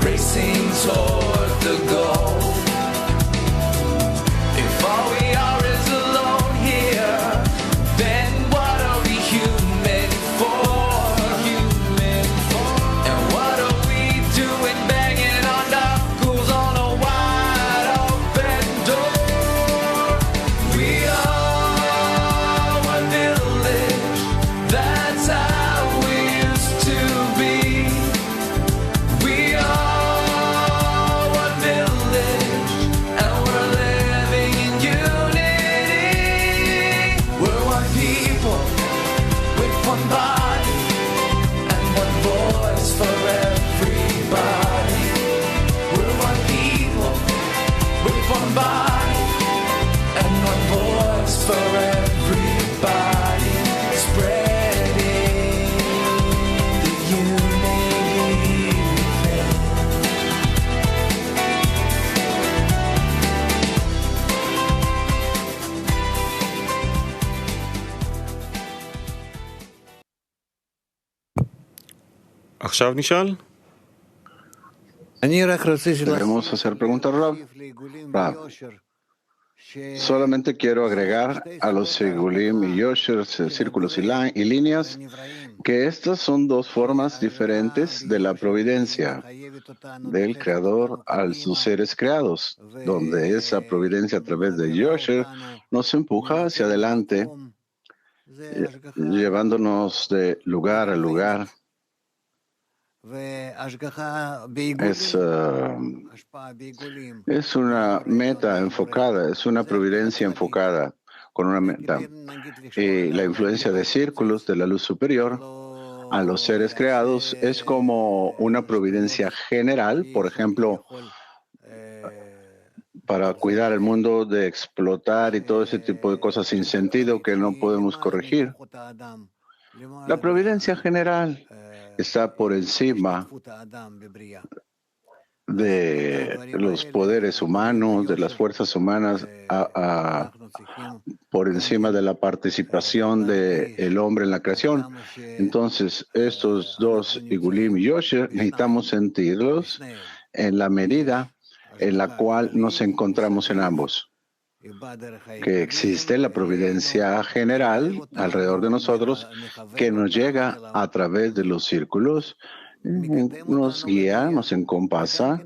racing toward the goal. If all we are is alone here, then what are we human for? And what are we doing banging our knuckles on a wide open door? We are one village, that's how we used to be. We are one village, and we're living in unity. We're one people, with one body, and one voice for everybody. We're one people, with one body, and one voice for everybody. Spreading the unity within. עכשיו נשאל? Debemos hacer preguntas, Rab. Solamente quiero agregar a los Sigulim y Yosher, círculos y líneas, que estas son dos formas diferentes de la providencia del Creador a sus seres creados, donde esa providencia a través de Yosher nos empuja hacia adelante, llevándonos de lugar a lugar. Es una meta enfocada, es una providencia enfocada con una meta. Y la influencia de círculos de la luz superior a los seres creados es como una providencia general, por ejemplo, para cuidar el mundo de explotar y todo ese tipo de cosas sin sentido que no podemos corregir. La providencia general está por encima de los poderes humanos, de las fuerzas humanas, por encima de la participación del hombre en la creación. Entonces, estos dos, Sigulim y Yosher, necesitamos sentirlos en la medida en la cual nos encontramos en ambos. Que existe la providencia general alrededor de nosotros que nos llega a través de los círculos, nos guía, nos encompasa,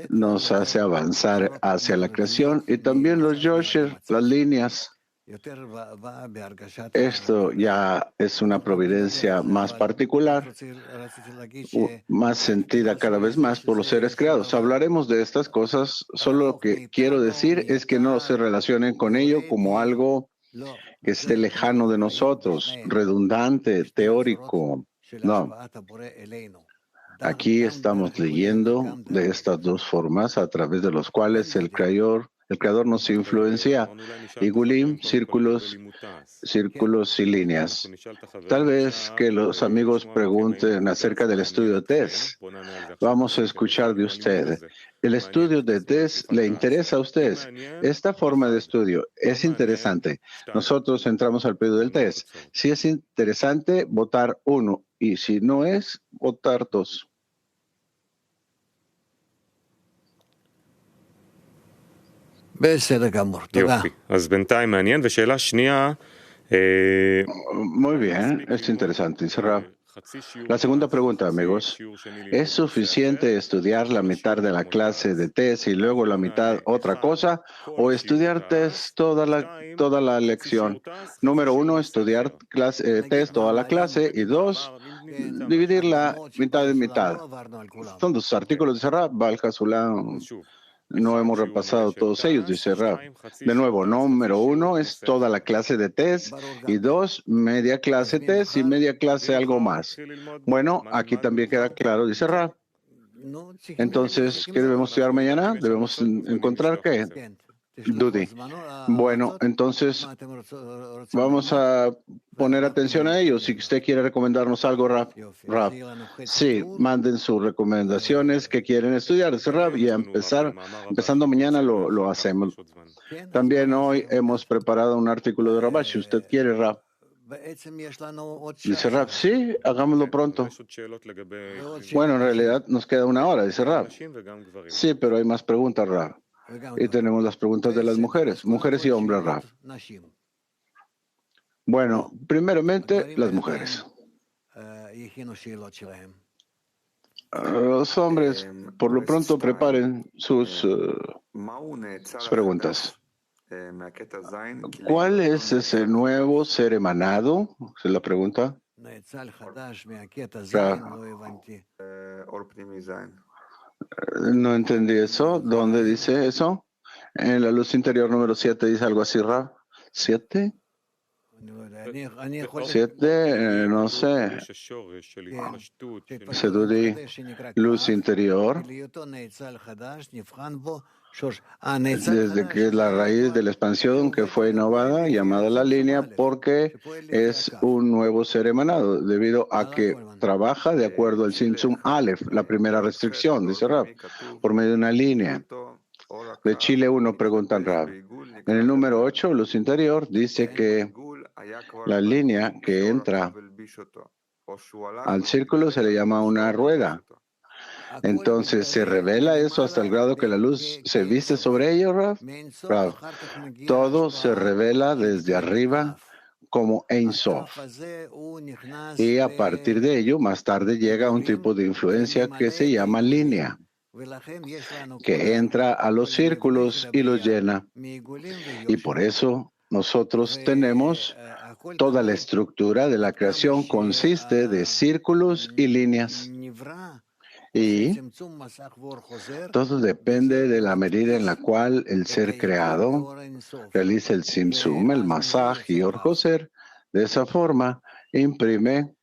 nos hace avanzar hacia la creación y también los yosher, las líneas. Esto ya es una providencia más particular, más sentida cada vez más por los seres creados. Hablaremos de estas cosas, solo lo que quiero decir es que no se relacionen con ello como algo que esté lejano de nosotros, redundante, teórico. No. Aquí estamos leyendo de estas dos formas a través de las cuales el Creador nos influencia. Igulim, círculos y líneas. Tal vez que los amigos pregunten acerca del estudio de TES. Vamos a escuchar de usted. ¿El estudio de TES le interesa a usted? Esta forma de estudio es interesante. Nosotros entramos al pedido del TES. Si es interesante, votar 1. Y si no es, votar 2. יופי. אז בינתיים מעניין. ושאלה שנייה... Muy bien, es interesante. La segunda pregunta, amigos. ¿Es suficiente estudiar la mitad de la clase de TES y luego la mitad otra cosa? ¿O estudiar TES toda la lección? Número 1, estudiar TES toda la clase. Y 2, dividirla mitad en mitad. Son dos artículos de Sarab, Balcazulán. No hemos repasado todos ellos, dice Rab. De nuevo, número 1 es toda la clase de TES y 2, media clase TES y media clase algo más. Bueno, aquí también queda claro, dice Rab. Entonces, ¿qué debemos estudiar mañana? Debemos encontrar qué. Dudi. Bueno, entonces vamos a poner atención a ellos. Si usted quiere recomendarnos algo, Rab. Sí, manden sus recomendaciones que quieren estudiar, dice Rab, y empezando mañana lo hacemos. También hoy hemos preparado un artículo de Rabash. Si usted quiere, Rab. Dice Rab, sí, hagámoslo pronto. Bueno, en realidad nos queda 1 hora, dice Rab. Sí, pero hay más preguntas, Rab. Y tenemos las preguntas de las mujeres y hombres, Rab. Bueno, primeramente, las mujeres. Los hombres, por lo pronto, preparen sus preguntas. ¿Cuál es ese nuevo ser emanado? ¿Se la pregunta? No entendí eso. ¿Dónde dice eso? En la luz interior número 7 dice algo así, Ra. ¿7? 7, no sé. Sedudi, luz interior. Desde que es la raíz de la expansión que fue innovada, llamada la línea, porque es un nuevo ser emanado, debido a que trabaja de acuerdo al Simsum Aleph, la primera restricción, dice Rab, por medio de una línea. De Chile 1 preguntan Rab. En el número 8, luz interior, dice que la línea que entra al círculo se le llama una rueda. Entonces, ¿se revela eso hasta el grado que la luz se viste sobre ello, Rav? Todo se revela desde arriba como Ein Sof. Y a partir de ello, más tarde llega un tipo de influencia que se llama línea, que entra a los círculos y los llena. Y por eso nosotros tenemos toda la estructura de la creación consiste de círculos y líneas. Y todo depende de la medida en la cual el ser creado realiza el Simsum, el Masaj y Or-Joser. De esa forma, imprime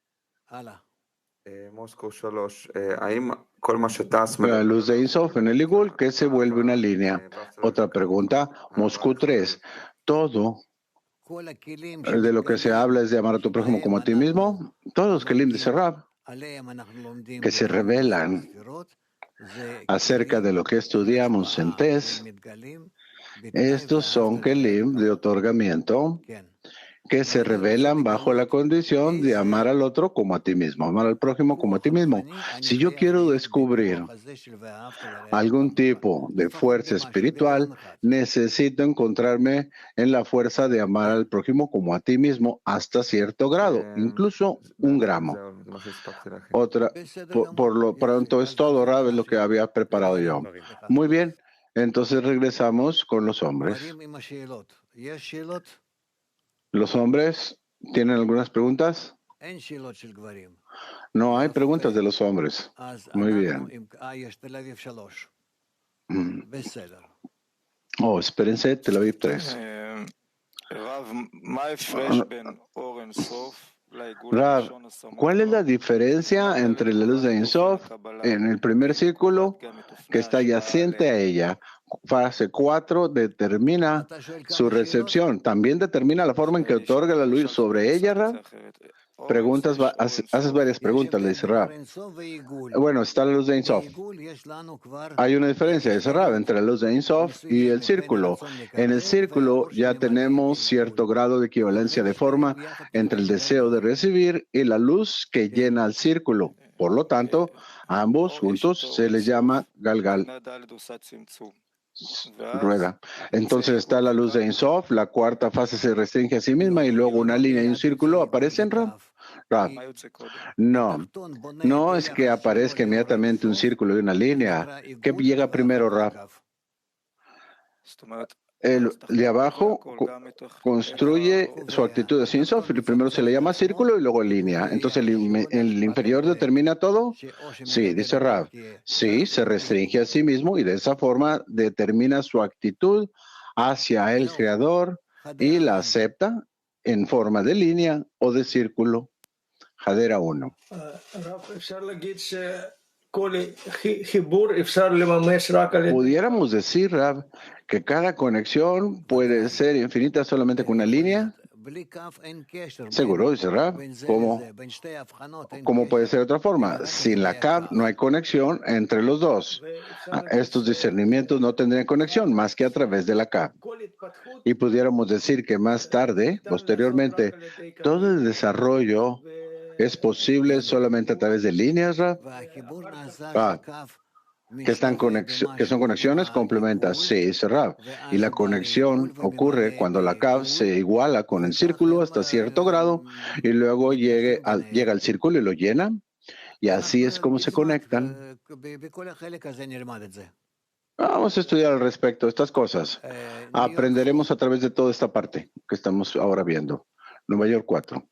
la luz de Insof en el Igul, que se vuelve una línea. Otra pregunta, Moscú 3. Todo de lo que se habla es de amar a tu prójimo como a ti mismo. Todos los Kelim de Rab que se revelan acerca de lo que estudiamos en TES, estos son Kelim de otorgamiento que se revelan bajo la condición de amar al otro como a ti mismo, amar al prójimo como a ti mismo. Si yo quiero descubrir algún tipo de fuerza espiritual, necesito encontrarme en la fuerza de amar al prójimo como a ti mismo hasta cierto grado, incluso 1 gramo. Por lo pronto es todo, Rab, es lo que había preparado yo. Muy bien, entonces regresamos con los hombres. ¿Los hombres tienen algunas preguntas? No hay preguntas de los hombres. Muy bien. Oh, espérense, Tel Aviv 3. Rav, ¿cuál es la diferencia entre la luz de Ein Sof en el primer círculo que está adyacente a ella? Fase 4 determina su recepción. ¿También determina la forma en que otorga la luz sobre ella, Rav? Haces varias preguntas, le dice Rav. Bueno, está la luz de Ein Sof. Hay una diferencia, dice Rav, entre la luz de Ein Sof y el círculo. En el círculo ya tenemos cierto grado de equivalencia de forma entre el deseo de recibir y la luz que llena el círculo. Por lo tanto, a ambos juntos se les llama Galgal. Rueda. Entonces está la luz de Ein Sof, la cuarta fase se restringe a sí misma y luego una línea y un círculo aparecen, Rav. No es que aparezca inmediatamente un círculo y una línea. ¿Qué llega primero, Rav? El de abajo construye su actitud de Ein Sof y primero se le llama círculo y luego línea. Entonces, ¿el inferior determina todo? Sí, dice Rav. Sí, se restringe a sí mismo y de esa forma determina su actitud hacia el Creador y la acepta en forma de línea o de círculo. Hadera 1. ¿Pudiéramos decir, Rav, que cada conexión puede ser infinita solamente con una línea? Seguro, dice Rav. ¿Cómo puede ser de otra forma? Sin la Kav no hay conexión entre los dos. Estos discernimientos no tendrían conexión más que a través de la Kav. Y pudiéramos decir que más tarde, posteriormente, todo el desarrollo es posible solamente a través de líneas, Rav. Que son conexiones complementas. Sí, dice Rav. Y la conexión ocurre cuando la Kav se iguala con el círculo hasta cierto grado y luego llega al círculo y lo llena. Y así es como se conectan. Vamos a estudiar al respecto de estas cosas. Aprenderemos a través de toda esta parte que estamos ahora viendo. Nueva York 4.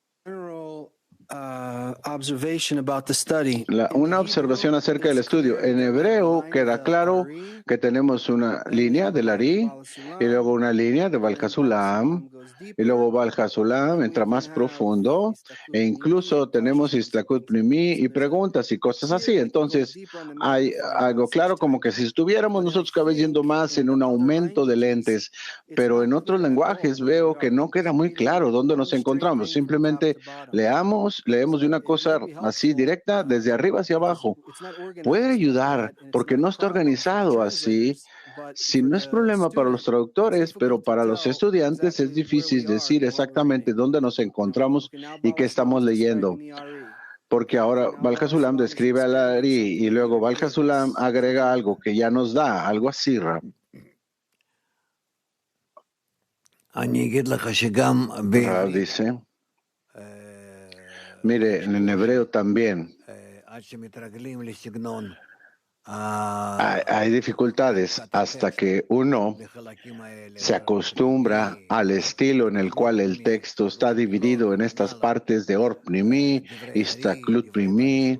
Una observación acerca del estudio. En hebreo queda claro que tenemos una línea del Ari y luego una línea de Baal HaSulam y luego Baal HaSulam entra más profundo e incluso tenemos Istlakut Pnimi y preguntas y cosas así. Entonces hay algo claro como que si estuviéramos nosotros cada vez yendo más en un aumento de lentes, pero en otros lenguajes veo que no queda muy claro dónde nos encontramos. Simplemente leemos de una cosa así directa desde arriba hacia abajo. Puede ayudar porque no está organizado así. Si no es problema para los traductores, pero para los estudiantes es difícil decir exactamente dónde nos encontramos y qué estamos leyendo. Porque ahora Baal HaSulam describe al Ari y luego Baal HaSulam agrega algo que ya nos da, algo así, Rav. Rav dice, mire, en hebreo también hay dificultades hasta que uno se acostumbra al estilo en el cual el texto está dividido en estas partes de Or Pnimi, Istaklut Pnimi,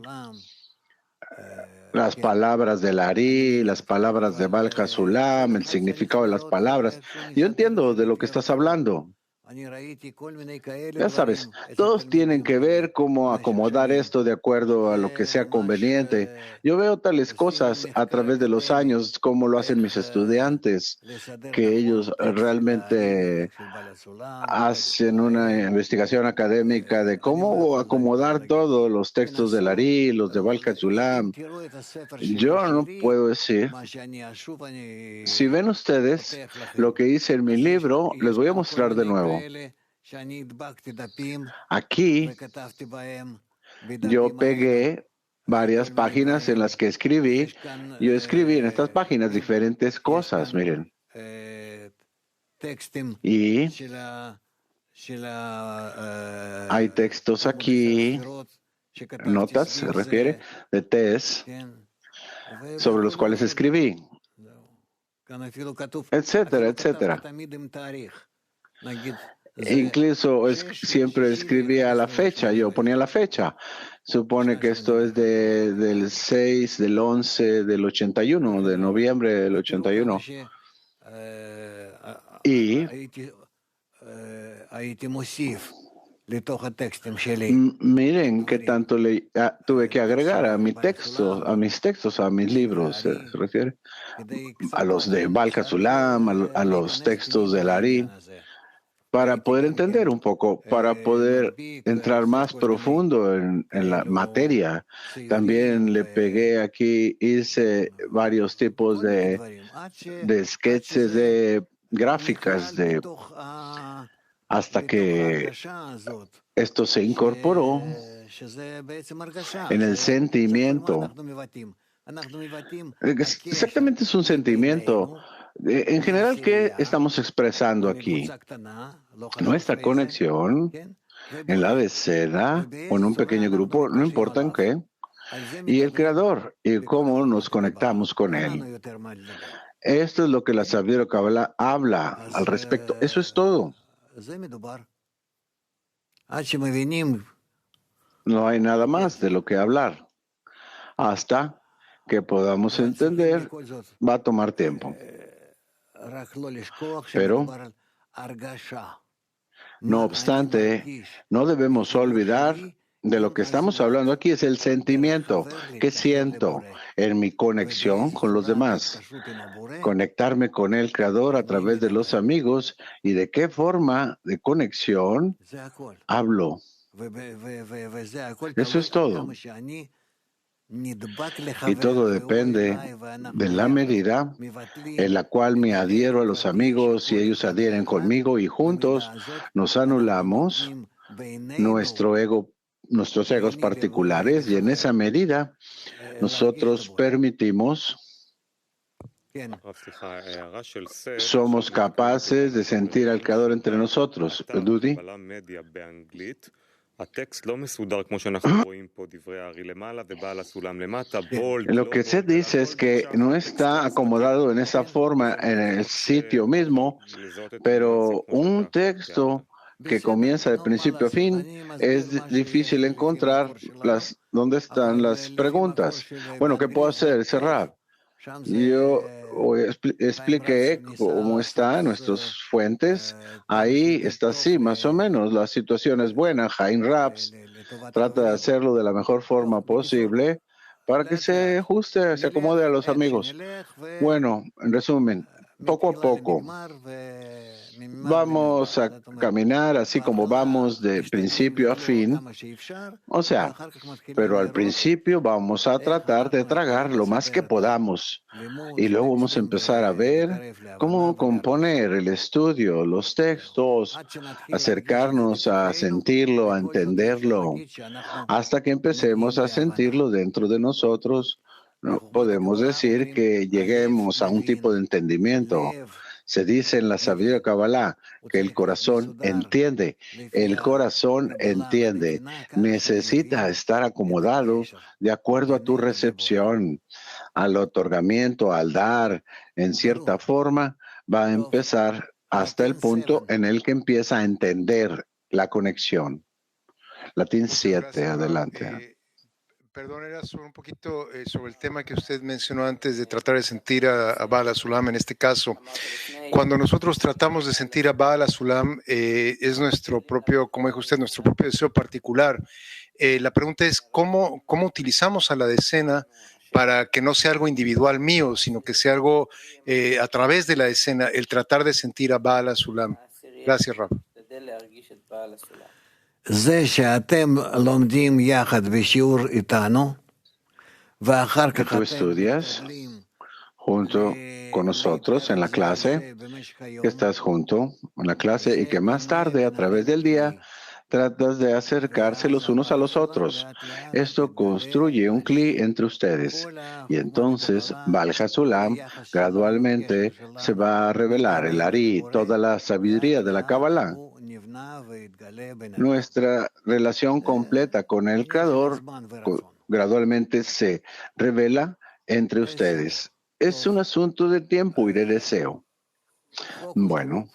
las palabras del Ari, las palabras de Baal HaSulam, el significado de las palabras. Yo entiendo de lo que estás hablando. Ya sabes, todos tienen que ver cómo acomodar esto de acuerdo a lo que sea conveniente. Yo veo tales cosas a través de los años, como lo hacen mis estudiantes, que ellos realmente hacen una investigación académica de cómo acomodar todos los textos del Ari, los de Baal HaSulam. Yo no puedo decir. Si ven ustedes lo que hice en mi libro, les voy a mostrar de nuevo. Aquí yo pegué varias páginas en las que escribí. Yo escribí en estas páginas diferentes cosas, miren. Y hay textos aquí, notas, se refiere, de test, sobre los cuales escribí, etcétera, etcétera. Incluso siempre escribía la fecha, yo ponía la fecha. Supone que esto es del 6, del 11, del 81, de noviembre del 81. Y miren qué tanto tuve que agregar a mis textos, a mis libros, se refiere a los de Baal Sulam, a los textos del Ari, para poder entender un poco, para poder entrar más profundo en la materia. También le pegué aquí, hice varios tipos de sketches, de gráficas, hasta que esto se incorporó en el sentimiento. Exactamente, es un sentimiento. En general, ¿qué estamos expresando aquí? Nuestra conexión en la decena o en un pequeño grupo, no importa en qué, y el Creador, y cómo nos conectamos con Él. Esto es lo que la sabiduría Kabbalah habla al respecto. Eso es todo. No hay nada más de lo que hablar. Hasta que podamos entender, va a tomar tiempo. Pero, no obstante, no debemos olvidar de lo que estamos hablando aquí, es el sentimiento que siento en mi conexión con los demás. Conectarme con el Creador a través de los amigos y de qué forma de conexión hablo. Eso es todo. Y todo depende de la medida en la cual me adhiero a los amigos y ellos adhieren conmigo y juntos nos anulamos nuestros egos particulares y en esa medida nosotros somos capaces de sentir al Creador entre nosotros. Dudi. Lo que se dice es que no está acomodado en esa forma en el sitio mismo, pero un texto que comienza de principio a fin, es difícil encontrar dónde están las preguntas. Bueno, ¿qué puedo hacer? Cerrar. Yo expliqué cómo están nuestras fuentes. Ahí está así, más o menos. La situación es buena. Haim Raps trata de hacerlo de la mejor forma posible para que se ajuste, se acomode a los amigos. Bueno, en resumen, poco a poco vamos a caminar así como vamos de principio a fin. O sea, pero al principio vamos a tratar de tragar lo más que podamos y luego vamos a empezar a ver cómo componer el estudio, los textos, acercarnos a sentirlo, a entenderlo, hasta que empecemos a sentirlo dentro de nosotros. No podemos decir que lleguemos a un tipo de entendimiento. Se dice en la sabiduría Kabbalah que el corazón entiende. El corazón entiende. Necesita estar acomodado de acuerdo a tu recepción, al otorgamiento, al dar. En cierta forma, va a empezar hasta el punto en el que empieza a entender la conexión. Latín 7, adelante. Perdón, era sobre un poquito sobre el tema que usted mencionó antes de tratar de sentir a Baal Sulam en este caso. Cuando nosotros tratamos de sentir a Baal Sulam, es nuestro propio, como dijo usted, nuestro propio deseo particular. La pregunta es, ¿cómo utilizamos a la decena para que no sea algo individual mío, sino que sea algo a través de la decena, el tratar de sentir a Baal Sulam? Gracias, Rab. Tú estudias junto con nosotros en la clase, que estás junto en la clase y que más tarde, a través del día, tratas de acercarse los unos a los otros. Esto construye un cli entre ustedes. Y entonces, Baal Hasulam gradualmente se va a revelar el Ari, toda la sabiduría de la Kabbalah. Nuestra relación completa con el Creador gradualmente se revela entre ustedes. Es un asunto de tiempo y de deseo. Bueno,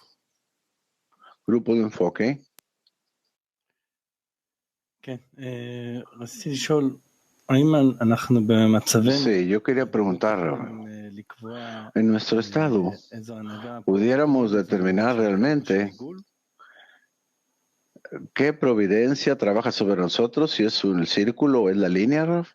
grupo de enfoque. Sí, yo quería preguntar, en nuestro estado, ¿pudiéramos determinar realmente qué providencia trabaja sobre nosotros, si es un círculo o es la línea, Rav?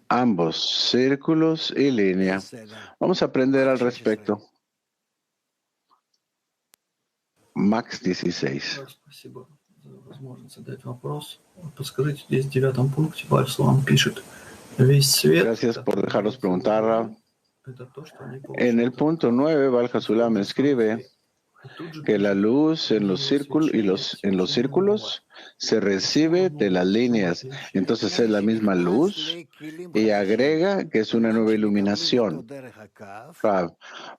Ambos, círculos y línea. Vamos a aprender al respecto. Max 16. Gracias por dejarnos preguntar, Rav. En el punto 9, Baal Hasulam escribe que la luz en los círculos se recibe de las líneas. Entonces es la misma luz y agrega que es una nueva iluminación,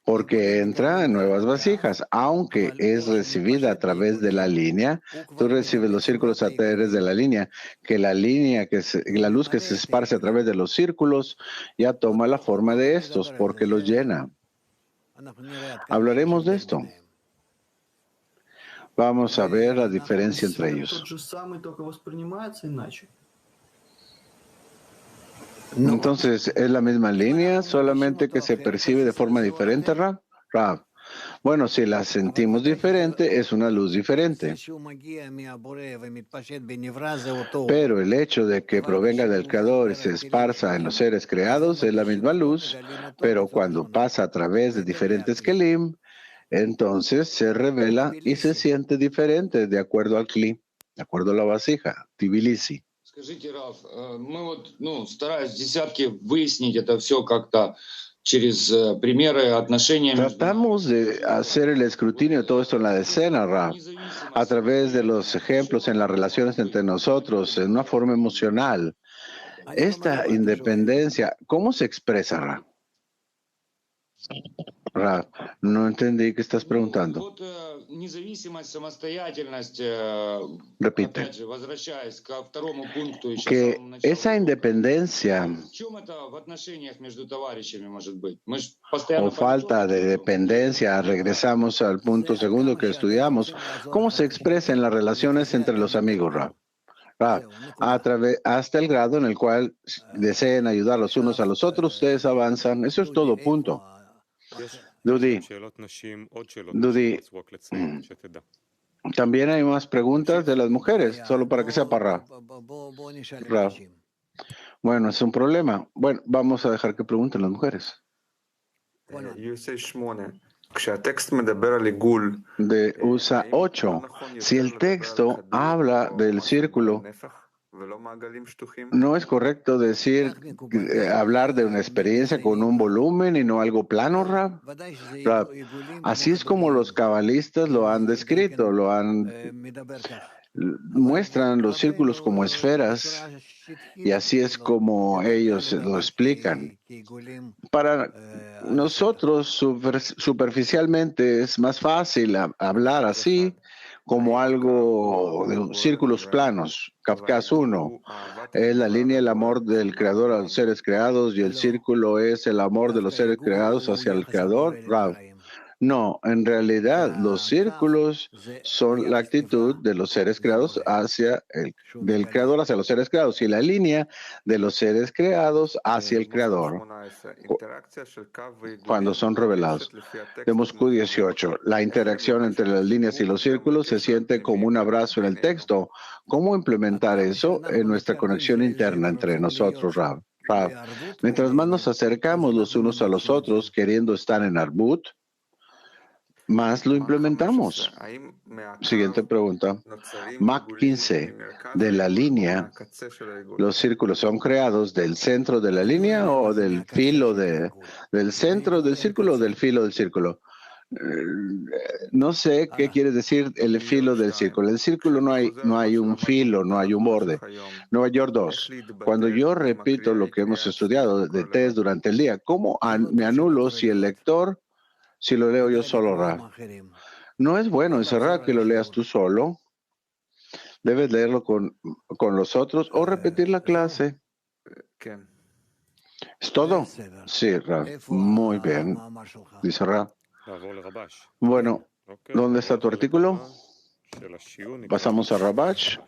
porque entra en nuevas vasijas. Aunque es recibida a través de la línea, tú recibes los círculos a través de la línea, la luz que se esparce a través de los círculos ya toma la forma de estos porque los llena. Hablaremos de esto. Vamos a ver la diferencia entre ellos. Entonces, ¿es la misma línea, solamente que se percibe de forma diferente, Rav? Bueno, si la sentimos diferente, es una luz diferente. Pero el hecho de que provenga del Creador y se esparza en los seres creados es la misma luz, pero cuando pasa a través de diferentes kelim, entonces se revela y se siente diferente de acuerdo al kli, de acuerdo a la vasija, Tbilisi. Скажите, Раф, мы стараюсь десятки выяснить это все как-то через примеры отношения. Tratamos de hacer el escrutinio de todo esto en la decena, Raf, a través de los ejemplos en las relaciones entre nosotros, en una forma emocional. Esta independencia, ¿cómo se expresa, Raf? Raf, no entendí qué estás preguntando. Repite. Que esa independencia o falta de dependencia, regresamos al punto segundo que estudiamos, ¿cómo se expresa en las relaciones entre los amigos, Raf? Hasta el grado en el cual deseen ayudar los unos a los otros, ustedes avanzan. Eso es todo, punto. Dudi, también hay más preguntas de las mujeres, solo para que sepa, Rav. Bueno, es un problema. Bueno, vamos a dejar que pregunten las mujeres. De USA 8, si el texto habla del círculo, no es correcto hablar de una experiencia con un volumen y no algo plano, Rab. Así es como los cabalistas lo han descrito, muestran los círculos como esferas y así es como ellos lo explican. Para nosotros, superficialmente, es más fácil hablar así, como algo de círculos planos. Kafkas 1 es la línea del amor del Creador a los seres creados y el círculo es el amor de los seres creados hacia el Creador. Rav. No, en realidad los círculos son la actitud de los seres creados del Creador hacia los seres creados y la línea de los seres creados hacia el Creador cuando son revelados. De Moscú 18, la interacción entre las líneas y los círculos se siente como un abrazo en el texto. ¿Cómo implementar eso en nuestra conexión interna entre nosotros, Rav? Mientras más nos acercamos los unos a los otros queriendo estar en Arbut, más lo implementamos. Siguiente pregunta. Mach 15 de la línea. ¿Los círculos son creados del centro de la línea o del filo del centro del círculo o del filo del círculo? No sé qué quiere decir el filo del círculo. El círculo no hay un filo, no hay un borde. Nueva York 2. Cuando yo repito lo que hemos estudiado de test durante el día, ¿cómo me anulo si el lector, si lo leo yo solo, Raf? No es bueno encerrar que lo leas tú solo. Debes leerlo con los otros o repetir la clase. ¿Es todo? Sí, Raf. Muy bien. Dice Raf. Bueno, ¿dónde está tu artículo? Pasamos a Rabash.